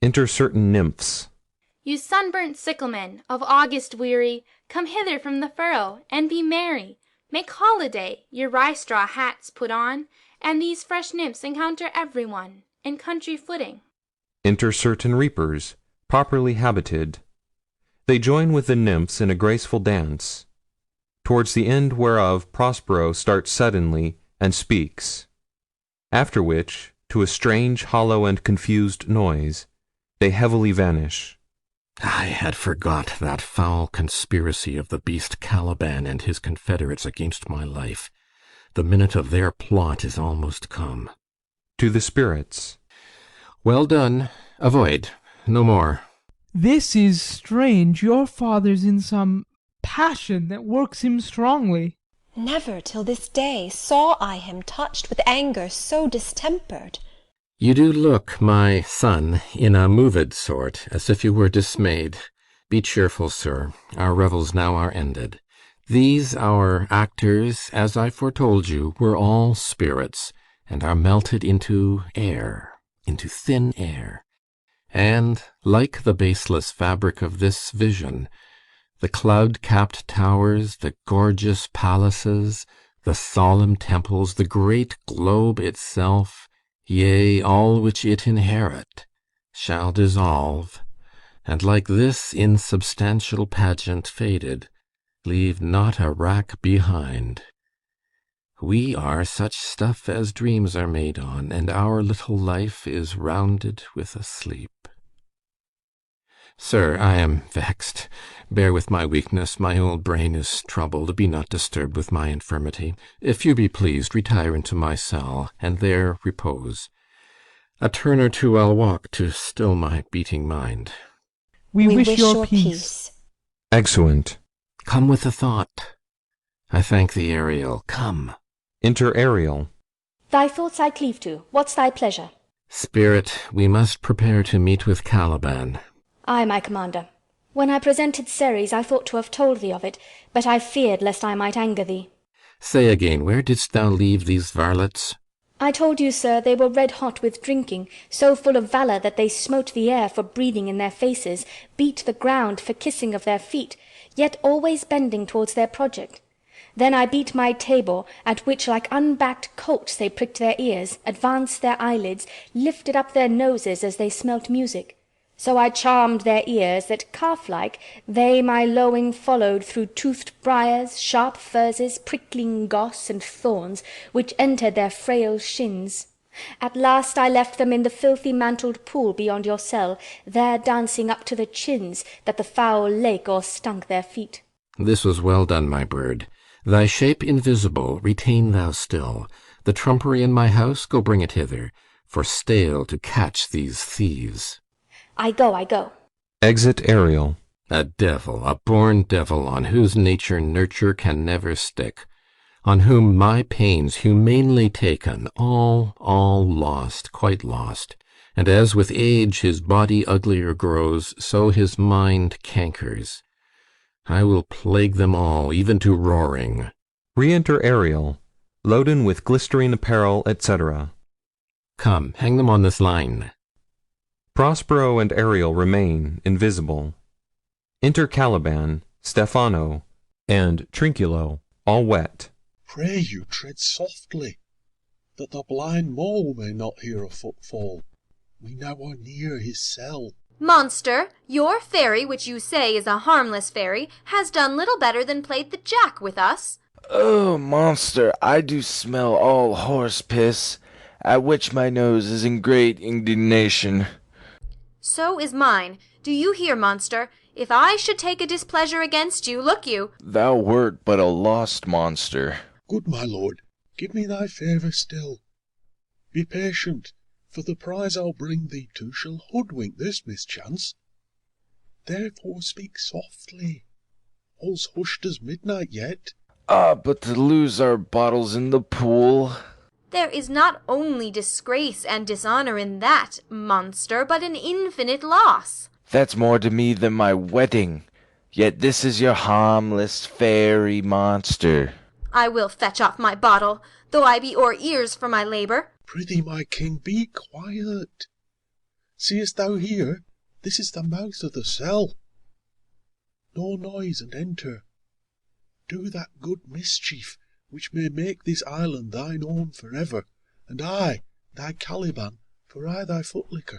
Enter certain nymphs. You sunburnt sicklemen, of August weary, come hither from the furrow, and be merry. Make holiday, your rye-straw hats put on, and these fresh nymphs encounter everyone, in country footing. Enter certain reapers, properly habited. They join with the nymphs in a graceful dance, towards the end whereof Prospero starts suddenly and speaks, after which, to a strange, hollow, and confused noise, they heavily vanish. I had forgot that foul conspiracy of the beast Caliban and his confederates against my life. The minute of their plot is almost come. To the spirits. Well done. Avoid. No more. This is strange. Your father's in some passion that works him strongly. Never till this day saw I him touched with anger so distempered. You do look, my son, in a moved sort, as if you were dismayed. Be cheerful, sir. Our revels now are ended. These our actors, as I foretold you, were all spirits, and are melted into air, into thin air. And, like the baseless fabric of this vision, the cloud-capped towers, the gorgeous palaces, the solemn temples, the great globe itself, yea, all which it inherit, shall dissolve, and like this insubstantial pageant faded, leave not a rack behind. We are such stuff as dreams are made on, and our little life is rounded with a sleep. Sir, I am vexed. Bear with my weakness. My old brain is troubled. Be not disturbed with my infirmity. If you be pleased, retire into my cell, and there repose. A turn or two I'll walk to still my beating mind. We wish your peace. Excellent. Come with a thought. I thank thee, Ariel. Come. Enter Ariel. Thy thoughts I cleave to. What's thy pleasure? Spirit, we must prepare to meet with Caliban. Ay, my commander. When I presented Ceres, I thought to have told thee of it, but I feared lest I might anger thee. Say again, where didst thou leave these varlets? I told you, sir, they were red hot with drinking, so full of valour that they smote the air for breathing in their faces, beat the ground for kissing of their feet, yet always bending towards their project. Then I beat my tabor, at which like unbacked colts they pricked their ears, advanced their eyelids, lifted up their noses as they smelt music. So I charmed their ears, that calf-like they my lowing followed through toothed briars, sharp furzes, prickling goss, and thorns, which entered their frail shins. At last I left them in the filthy mantled pool beyond your cell, there dancing up to the chins, that the foul lake o'erstunk their feet. This was well done, my bird. Thy shape invisible, retain thou still. The trumpery in my house, go bring it hither, for stale to catch these thieves. I go. Exit Ariel. A devil, a born devil, on whose nature nurture can never stick, on whom my pains humanely taken, all lost, quite lost, and as with age his body uglier grows, so his mind cankers. I will plague them all, even to roaring. Re-enter Ariel, loaden with glistering apparel, etc. Come, hang them on this line. Prospero and Ariel remain invisible. Enter Caliban, Stephano, and Trinculo, all wet. Pray you tread softly, that the blind mole may not hear a footfall. We now are near his cell. Monster, your fairy, which you say is a harmless fairy, has done little better than played the jack with us. Oh, monster, I do smell all horse piss, at which my nose is in great indignation. So is mine. Do you hear, monster? If I should take a displeasure against you, look you. Thou wert but a lost monster. Good my lord, give me thy favour still. Be patient, for the prize I'll bring thee to shall hoodwink this mischance. Therefore speak softly. All's hushed as midnight yet. Ah, but to lose our bottles in the pool. There is not only disgrace and dishonor in that, monster, but an infinite loss. That's more to me than my wedding. Yet this is your harmless fairy monster. I will fetch off my bottle, though I be o'er ears for my labour. Prithee, my king, be quiet. Seest thou here? This is the mouth of the cell. No noise, and enter. Do that good mischief which may make this island thine own for ever, and I thy Caliban, for I thy footlicker.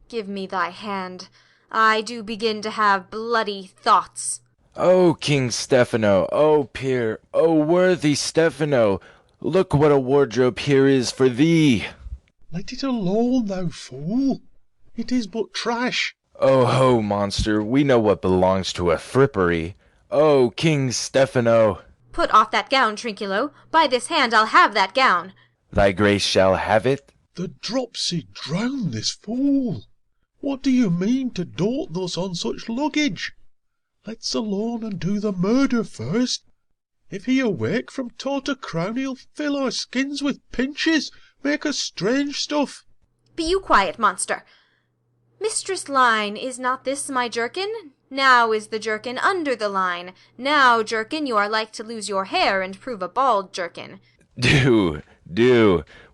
Give me thy hand. I do begin to have bloody thoughts. O King Stephano, O peer, O worthy Stephano, look what a wardrobe here is for thee. Let it alone, thou fool. It is but trash. Oh ho, monster, we know what belongs to a frippery. O King Stephano. Put off that gown, Trinculo. By this hand I'll have that gown. Thy grace shall have it. The dropsy drown this fool. What do you mean to dote thus on such luggage? Let's alone and do the murder first. If he awake from toe to crown, he'll fill our skins with pinches, make us strange stuff. Be you quiet, monster. Mistress Line, is not this my jerkin? Now is the jerkin under the line. Now, jerkin, you are like to lose your hair and prove a bald jerkin. Do.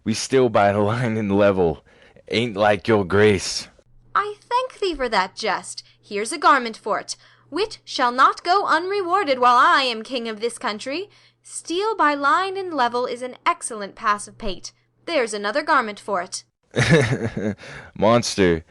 We still by line and level. Ain't like your grace. I thank thee for that jest. Here's a garment for't. Wit shall not go unrewarded while I am king of this country. Steel by line and level is an excellent pass of pate. There's another garment for't. Monster,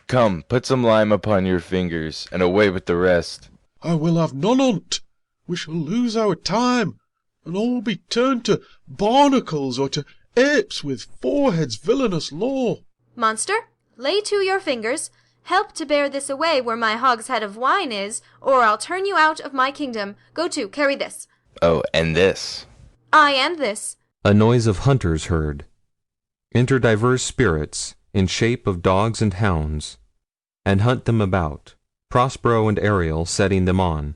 come, put some lime upon your fingers, and away with the rest. I will have none on't. We shall lose our time, and all be turned to barnacles or to apes with foreheads villainous low. Monster, lay to your fingers. Help to bear this away where my hogshead of wine is, or I'll turn you out of my kingdom. Go to, carry this. Oh, and this. I and this. A noise of hunters heard. Enter divers spirits, in shape of dogs and hounds, and hunt them about, Prospero and Ariel setting them on.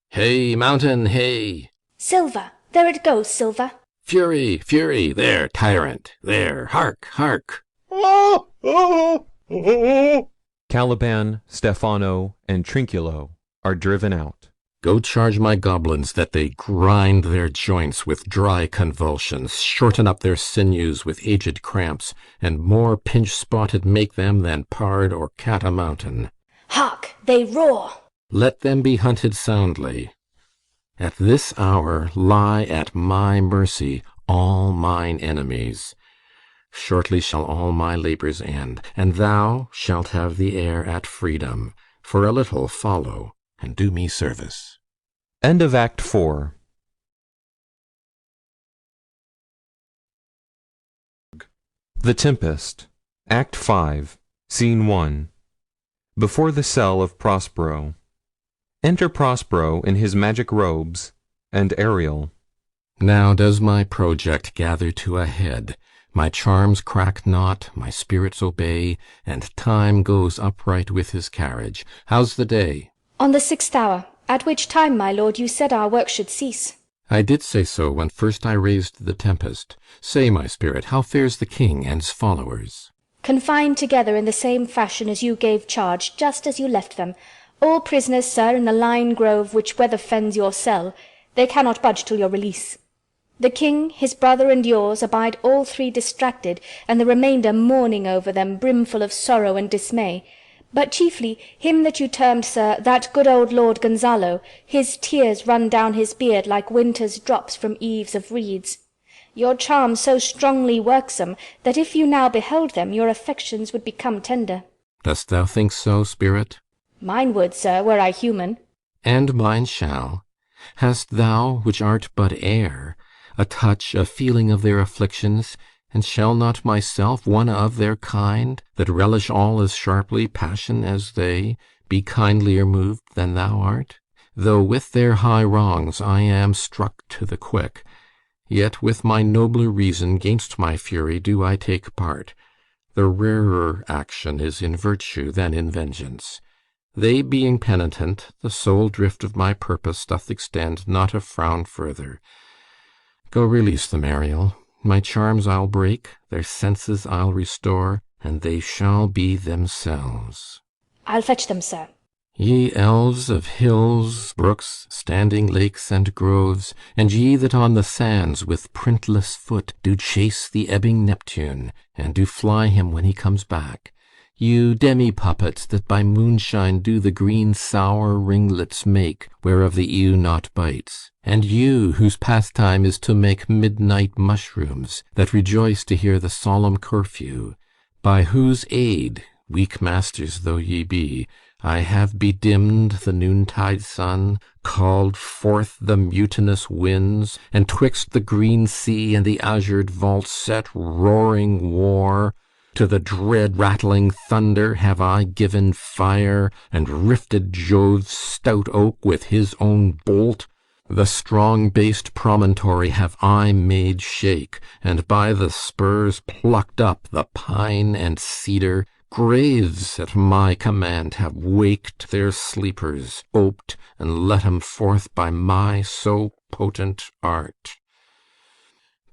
Hey, mountain, hey! Silver, there it goes, Silver. Fury, fury, there, tyrant, there, hark, hark! Oh, oh, oh. Caliban, Stephano, and Trinculo are driven out. Go charge my goblins that they grind their joints with dry convulsions, shorten up their sinews with aged cramps, and more pinch-spotted make them than pard or cat-a-mountain. Hark, they roar! Let them be hunted soundly. At this hour lie at my mercy all mine enemies. Shortly shall all my labours end, and thou shalt have the air at freedom. For a little follow, and do me service. End of Act 4. The Tempest, Act 5, Scene 1. Before the cell of Prospero. Enter Prospero in his magic robes, and Ariel. Now does my project gather to a head. My charms crack not, my spirits obey, and time goes upright with his carriage. How's the day? On the 6th hour, at which time, my lord, you said our work should cease. I did say so when first I raised the Tempest. Say, my spirit, how fares the king and his followers? Confined together in the same fashion as you gave charge, just as you left them. All prisoners, sir, in the lime grove which weather fens your cell. They cannot budge till your release. The king, his brother, and yours, abide all three distracted, and the remainder mourning over them, brimful of sorrow and dismay. But chiefly him that you termed, sir, that good old Lord Gonzalo, his tears run down his beard like winter's drops from eaves of reeds. Your charms so strongly worksome, that if you now beheld them, your affections would become tender. Dost thou think so, spirit? Mine would, sir, were I human. And mine shall. Hast thou, which art but air, a touch, a feeling of their afflictions, and shall not myself, one of their kind, that relish all as sharply passion as they, be kindlier moved than thou art? Though with their high wrongs I am struck to the quick, yet with my nobler reason gainst my fury do I take part. The rarer action is in virtue than in vengeance. They being penitent, the sole drift of my purpose doth extend not a frown further. Go release them, Ariel. My charms I'll break, their senses I'll restore, and they shall be themselves. I'll fetch them, sir. Ye elves of hills, brooks, standing lakes, and groves, and ye that on the sands with printless foot do chase the ebbing Neptune, and do fly him when he comes back, you demi-puppets that by moonshine do the green sour ringlets make, whereof the ewe not bites, and you whose pastime is to make midnight mushrooms, that rejoice to hear the solemn curfew, by whose aid, weak masters though ye be, I have bedimmed the noontide sun, called forth the mutinous winds, and twixt the green sea and the azured vault set roaring war. To the dread rattling thunder have I given fire, and rifted Jove's stout oak with his own bolt. The strong-based promontory have I made shake, and by the spurs plucked up the pine and cedar. Graves at my command have waked their sleepers, oped, and let 'em forth by my so potent art.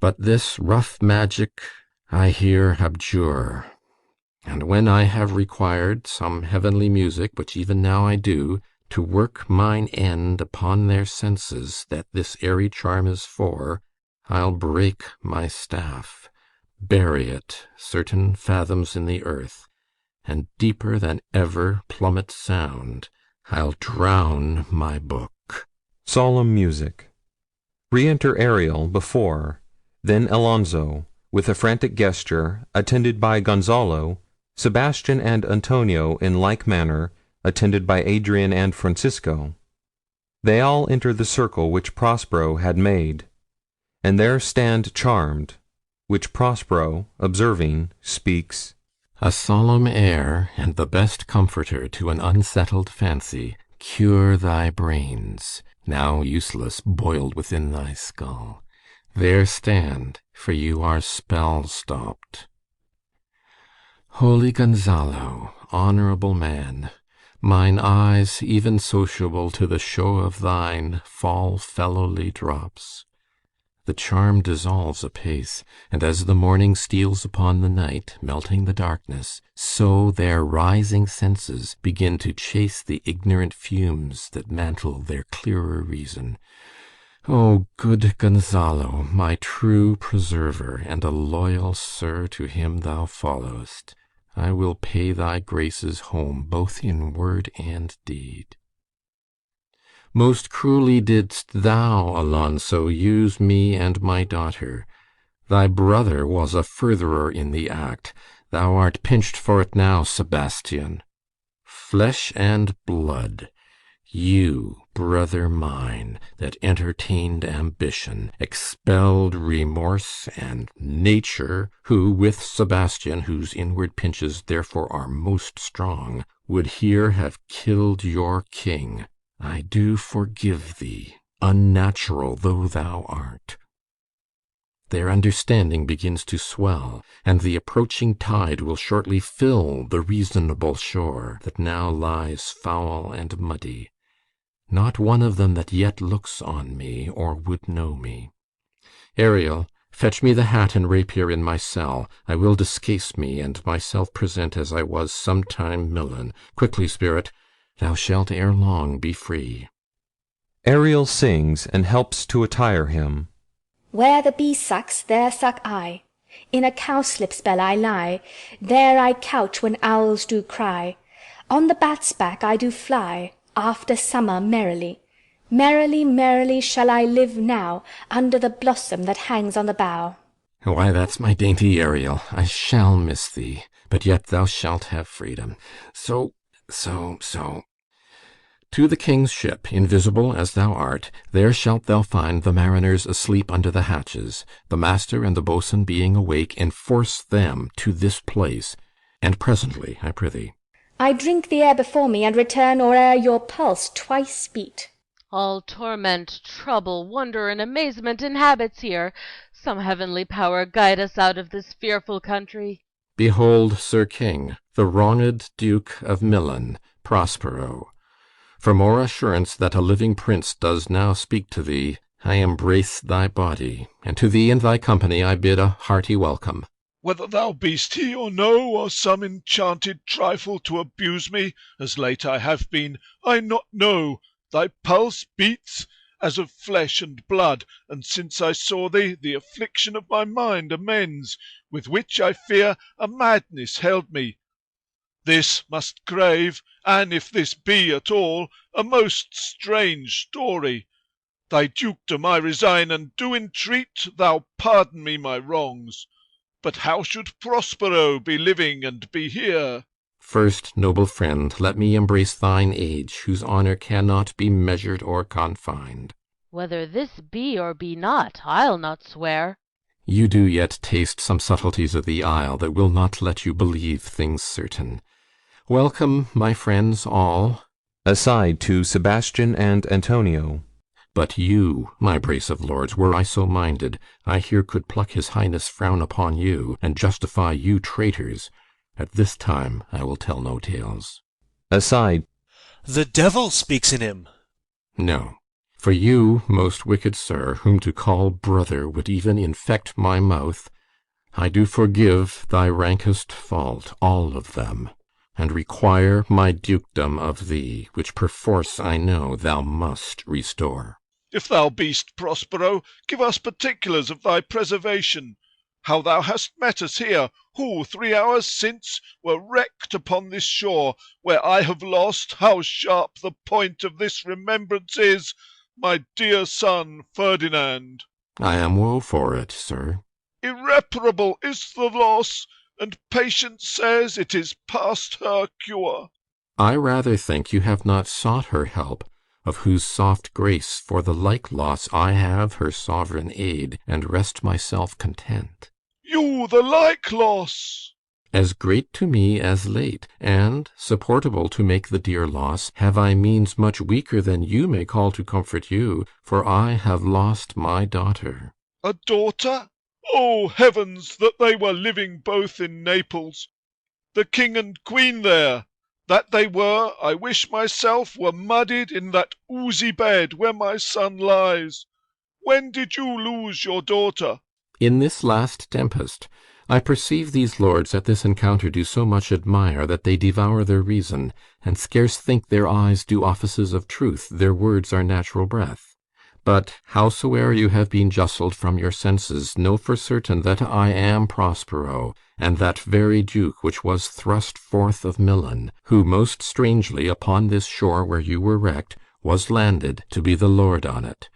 But this rough magic I here abjure, and when I have required some heavenly music, which even now I do, to work mine end upon their senses that this airy charm is for, I'll break my staff, bury it certain fathoms in the earth, and deeper than ever plummet sound, I'll drown my book. Solemn music. Re-enter Ariel before, then Alonso, with a frantic gesture, attended by Gonzalo, Sebastian and Antonio in like manner, attended by Adrian and Francisco. They all enter the circle which Prospero had made, and there stand charmed, which Prospero, observing, speaks, A solemn air, and the best comforter to an unsettled fancy, cure thy brains, now useless, boiled within thy skull. There stand, for you are spell-stopped. Holy Gonzalo, honourable man, mine eyes, even sociable to the show of thine, fall fellowly drops. The charm dissolves apace, and as the morning steals upon the night, melting the darkness, so their rising senses begin to chase the ignorant fumes that mantle their clearer reason. O good Gonzalo, my true preserver, and a loyal sir to him thou followest, I will pay thy graces home both in word and deed. Most cruelly didst thou, Alonso, use me and my daughter. Thy brother was a furtherer in the act. Thou art pinched for it now, Sebastian. Flesh and blood, you, brother mine, that entertained ambition, expelled remorse and nature, who with Sebastian, whose inward pinches therefore are most strong, would here have killed your king. I do forgive thee, unnatural though thou art. Their understanding begins to swell, and the approaching tide will shortly fill the reasonable shore, that now lies foul and muddy. Not one of them that yet looks on me, or would know me. Ariel, fetch me the hat and rapier in my cell. I will discase me, and myself present as I was sometime Millen. Quickly, spirit, thou shalt ere long be free. Ariel sings and helps to attire him. Where the bee sucks, there suck I. In a cowslip spell I lie. There I couch when owls do cry. On the bat's back I do fly, after summer merrily. Merrily, merrily shall I live now, under the blossom that hangs on the bough. Why, that's my dainty Ariel. I shall miss thee, but yet thou shalt have freedom. So. To the king's ship, invisible as thou art, there shalt thou find the mariners asleep under the hatches. The master and the boatswain being awake, enforce them to this place, and presently, I prithee. I drink the air before me, and return or ere your pulse twice beat. All torment, trouble, wonder, and amazement inhabits here. Some heavenly power guide us out of this fearful country. Behold, Sir King, the wronged Duke of Milan, Prospero. For more assurance that a living prince does now speak to thee, I embrace thy body, and to thee and thy company I bid a hearty welcome. Whether thou be'st he or no, or some enchanted trifle to abuse me, as late I have been, I not know. Thy pulse beats as of flesh and blood, and since I saw thee, the affliction of my mind amends, with which I fear a madness held me. This must crave, and if this be at all, a most strange story. Thy dukedom I resign, and do entreat thou pardon me my wrongs. But how should Prospero be living and be here? First, noble friend, let me embrace thine age, whose honour cannot be measured or confined. Whether this be or be not, I'll not swear. You do yet taste some subtleties of the isle that will not let you believe things certain. Welcome, my friends all. Aside to Sebastian and Antonio. But you, my brace of lords, were I so minded, I here could pluck his highness' frown upon you, and justify you traitors. At this time I will tell no tales. Aside. The devil speaks in him. No. For you, most wicked sir, whom to call brother would even infect my mouth, I do forgive thy rankest fault, all of them, and require my dukedom of thee, which perforce I know thou must restore. If thou be'st Prospero, give us particulars of thy preservation, how thou hast met us here, who 3 hours since were wrecked upon this shore, where I have lost, how sharp the point of this remembrance is, my dear son Ferdinand. I am woe for it, sir. Irreparable is the loss, and patience says it is past her cure. I rather think you have not sought her help, of whose soft grace for the like loss I have her sovereign aid, and rest myself content. You the like loss! As great to me as late, and supportable to make the dear loss, have I means much weaker than you may call to comfort you, for I have lost my daughter. A daughter? O heavens, that they were living both in Naples! The king and queen there! That they were, I wish myself were muddied in that oozy bed where my son lies. When did you lose your daughter? In this last tempest. I perceive these lords at this encounter do so much admire that they devour their reason, and scarce think their eyes do offices of truth, their words are natural breath. But howsoe'er you have been justled from your senses, know for certain that I am Prospero, and that very duke which was thrust forth of Milan, who most strangely upon this shore where you were wrecked was landed to be the lord on it.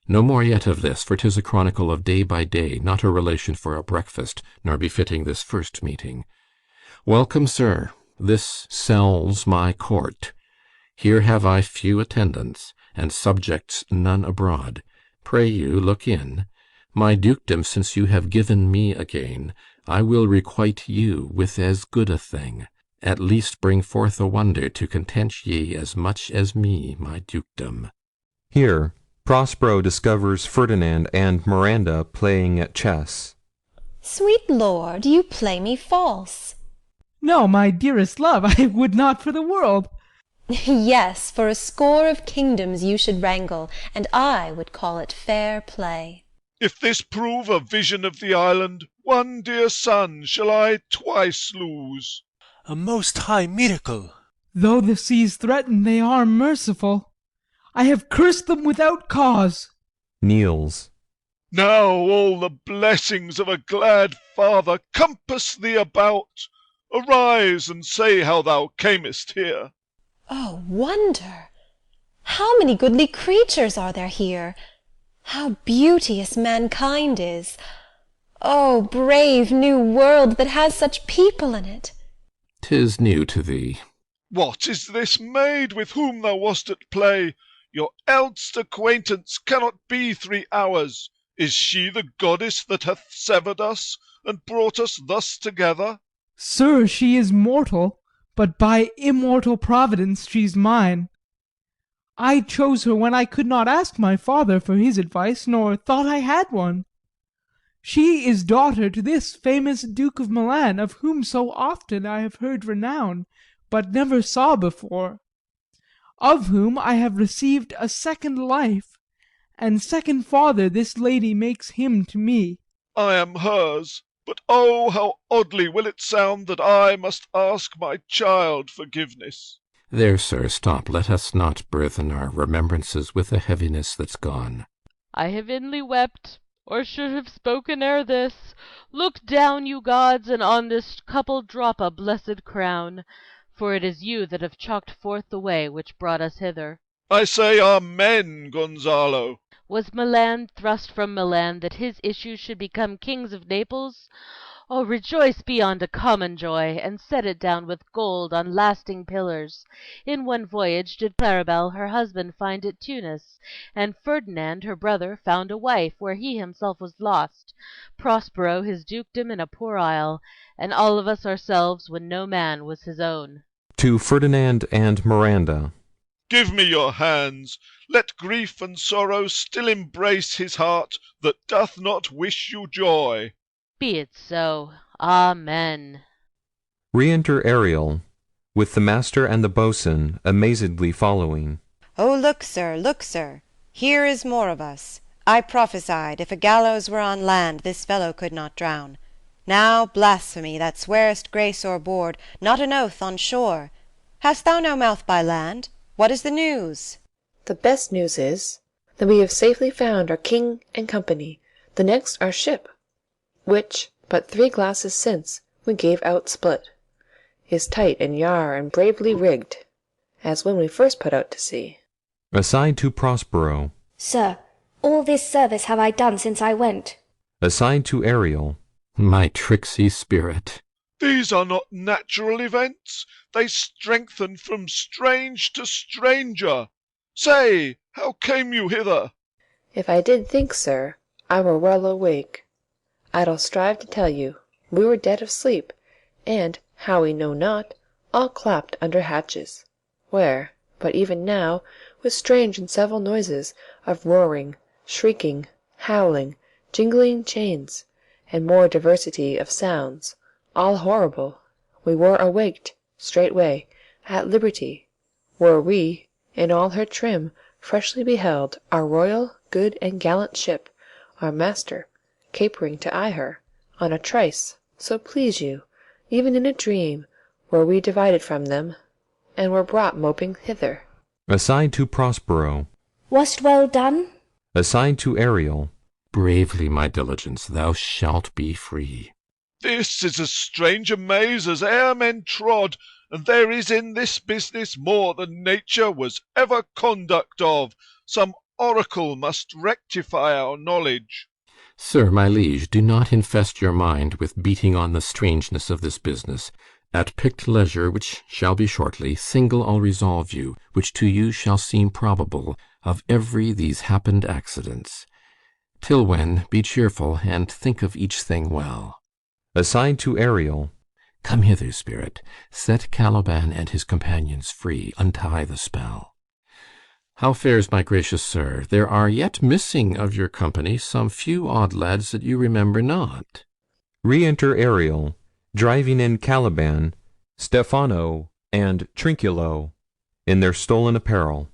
No more yet of this, for 'tis a chronicle of day by day, not a relation for a breakfast, nor befitting this first meeting. Welcome, sir. This cell's my court. Here have I few attendants, and subjects none abroad. Pray you, look in. My dukedom, since you have given me again, I will requite you with as good a thing. At least bring forth a wonder to content ye as much as me, my dukedom. Here Prospero discovers Ferdinand and Miranda playing at chess. Sweet lord, you play me false. No, my dearest love, I would not for the world. Yes, for a score of kingdoms you should wrangle, and I would call it fair play. If this prove a vision of the island, one dear son shall I twice lose. A most high miracle. Though the seas threaten, they are merciful. I have cursed them without cause. Kneels. Now all the blessings of a glad father compass thee about. Arise and say how thou camest here. Oh, wonder! How many goodly creatures are there here! How beauteous mankind is! Oh, brave new world that has such people in it! 'Tis new to thee. What is this maid with whom thou wast at play? Your eldest acquaintance cannot be 3 hours. Is she the goddess that hath severed us, and brought us thus together? Sir, she is mortal, but by immortal providence she's mine. I chose her when I could not ask my father for his advice, nor thought I had one. She is daughter to this famous Duke of Milan, of whom so often I have heard renown, but never saw before, of whom I have received a second life, and second father this lady makes him to me. I am hers, but oh, how oddly will it sound that I must ask my child forgiveness. There, sir, stop. Let us not burthen our remembrances with a heaviness that's gone. I have inly wept, or should have spoken ere this. Look down, you gods, and on this couple drop a blessed crown, for it is you that have chalked forth the way which brought us hither. I say amen, Gonzalo. Was Milan thrust from Milan that his issue should become kings of Naples? Oh, rejoice beyond a common joy, and set it down with gold on lasting pillars. In one voyage did Claribel her husband find at Tunis, and Ferdinand her brother found a wife where he himself was lost, Prospero his dukedom in a poor isle, and all of us ourselves when no man was his own. To Ferdinand and Miranda. Give me your hands. Let grief and sorrow still embrace his heart that doth not wish you joy. Be it so. Amen. Re-enter Ariel, with the master and the boatswain amazedly following. Oh, look, sir, here is more of us. I prophesied, if a gallows were on land, this fellow could not drown. Now blasphemy, that swearest grace o'er board, not an oath on shore. Hast thou no mouth by land? What is the news? The best news is, that we have safely found our king and company, the next our ship, which, but 3 glasses since, we gave out split, is tight and yar and bravely rigged, as when we first put out to sea. Aside to Prospero. Sir, all this service have I done since I went. Aside to Ariel. My tricksy spirit. These are not natural events. They strengthen from strange to stranger. Say, how came you hither? If I did think, sir, I were well awake, I'd'll strive to tell you. We were dead of sleep, and, how we know not, all clapped under hatches, where, but even now, with strange and several noises of roaring, shrieking, howling, jingling chains, and more diversity of sounds, all horrible, we were awaked straightway, at liberty, where we, in all her trim, freshly beheld our royal, good, and gallant ship, our master, capering to eye her, on a trice, so please you, even in a dream, were we divided from them, and were brought moping hither. Aside to Prospero. Was't well done? Aside to Ariel. Bravely, my diligence, thou shalt be free. This is as strange a maze as e'er men trod, and there is in this business more than nature was ever conduct of. Some oracle must rectify our knowledge. Sir, my liege, do not infest your mind with beating on the strangeness of this business. At picked leisure, which shall be shortly, single I'll resolve you, which to you shall seem probable, of every these happened accidents. Till when, be cheerful, and think of each thing well. Aside to Ariel. Come hither, spirit. Set Caliban and his companions free. Untie the spell. How fares my gracious sir? There are yet missing of your company some few odd lads that you remember not. Re-enter Ariel, driving in Caliban, Stephano, and Trinculo, in their stolen apparel.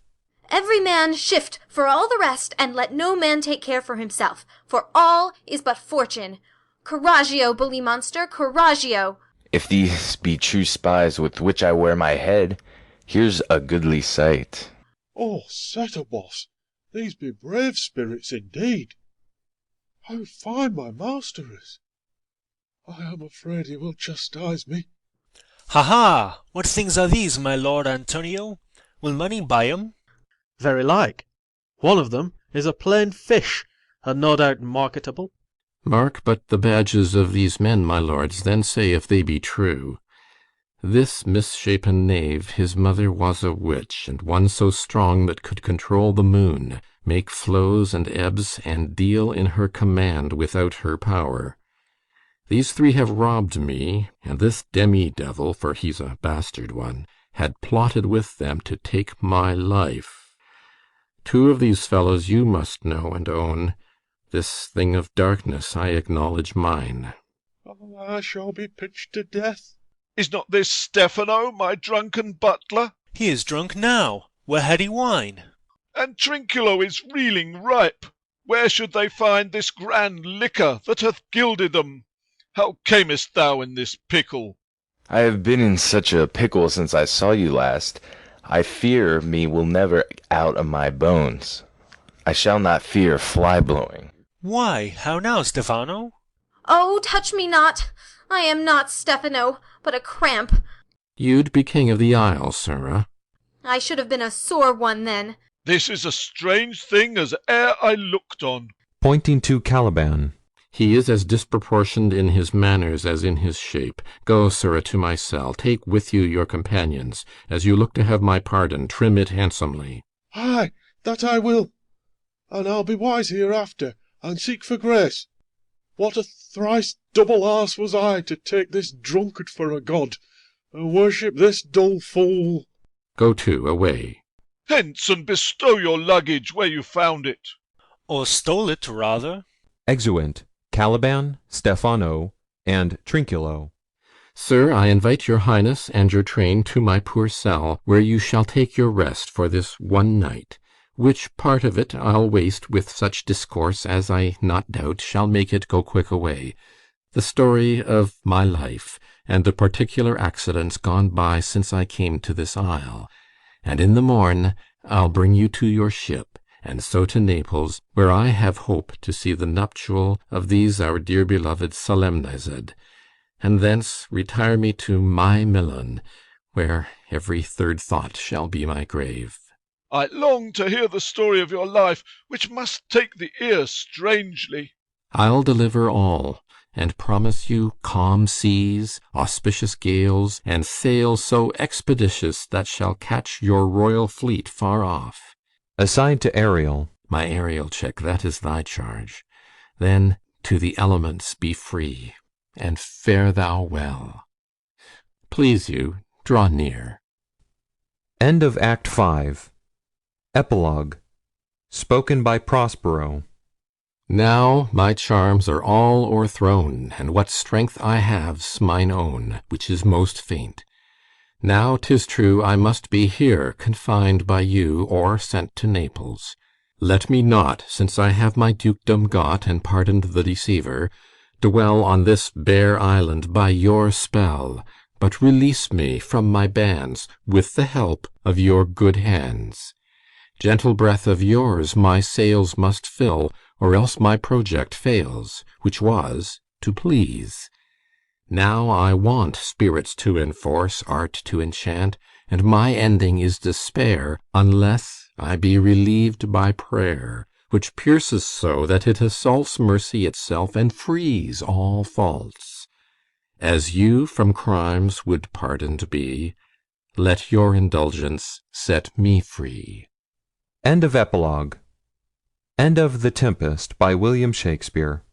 Every man shift for all the rest, and let no man take care for himself, for all is but fortune. Coraggio, bully monster, coraggio! If these be true spies with which I wear my head, here's a goodly sight. Oh, Setebos, these be brave spirits indeed. How fine my master is! I am afraid he will chastise me. Ha ha! What things are these, my lord Antonio? Will money buy 'em? Very like. One of them is a plain fish, and no doubt marketable. Mark but the badges of these men, my lords, then say if they be true. This misshapen knave, his mother was a witch, and one so strong that could control the moon, make flows and ebbs, and deal in her command without her power. These 3 have robbed me, and this demi-devil, for he's a bastard one, had plotted with them to take my life. 2 of these fellows you must know and own. This thing of darkness I acknowledge mine. I shall be pitched to death. Is not this Stephano, my drunken butler? He is drunk now. Where had he wine? And Trinculo is reeling ripe. Where should they find this grand liquor that hath gilded them? How camest thou in this pickle? I have been in such a pickle since I saw you last. I fear me will never out of my bones. I shall not fear fly blowing. Why, how now, Stephano? Oh, touch me not! I am not Stephano, but a cramp. You'd be king of the isle, sirrah. I should have been a sore one then. This is a strange thing as e'er I looked on. Pointing to Caliban. He is as disproportioned in his manners as in his shape. Go, sirrah, to my cell. Take with you your companions. As you look to have my pardon, trim it handsomely. Ay, that I will. And I'll be wise hereafter, and seek for grace. What a thrice double arse was I to take this drunkard for a god, and worship this dull fool. Go to, away. Hence, and bestow your luggage where you found it. Or stole it, rather. Exeunt Caliban, Stephano, and Trinculo. Sir, I invite your highness and your train to my poor cell, where you shall take your rest for this one night, which part of it I'll waste with such discourse as I not doubt shall make it go quick away, the story of my life, and the particular accidents gone by since I came to this isle. And in the morn I'll bring you to your ship, and so to Naples, where I have hope to see the nuptial of these our dear beloved solemnized, and thence retire me to my Milan, where every third thought shall be my grave. I long to hear the story of your life, which must take the ear strangely. I'll deliver all, and promise you calm seas, auspicious gales, and sail so expeditious that shall catch your royal fleet far off. Aside to Ariel. My Ariel chick, that is thy charge. Then to the elements be free, and fare thou well. Please you, draw near. End of Act 5. Epilogue. Spoken by Prospero. Now my charms are all o'erthrown, and what strength I have's mine own, which is most faint. Now 'tis true I must be here confined by you, or sent to Naples. Let me not, since I have my dukedom got and pardoned the deceiver, dwell on this bare island by your spell, but release me from my bands with the help of your good hands. Gentle breath of yours my sails must fill, or else my project fails, which was to please. Now I want spirits to enforce, art to enchant, and my ending is despair, unless I be relieved by prayer, which pierces so that it assaults mercy itself and frees all faults. As you from crimes would pardoned be, let your indulgence set me free. End of Epilogue. End of The Tempest by William Shakespeare.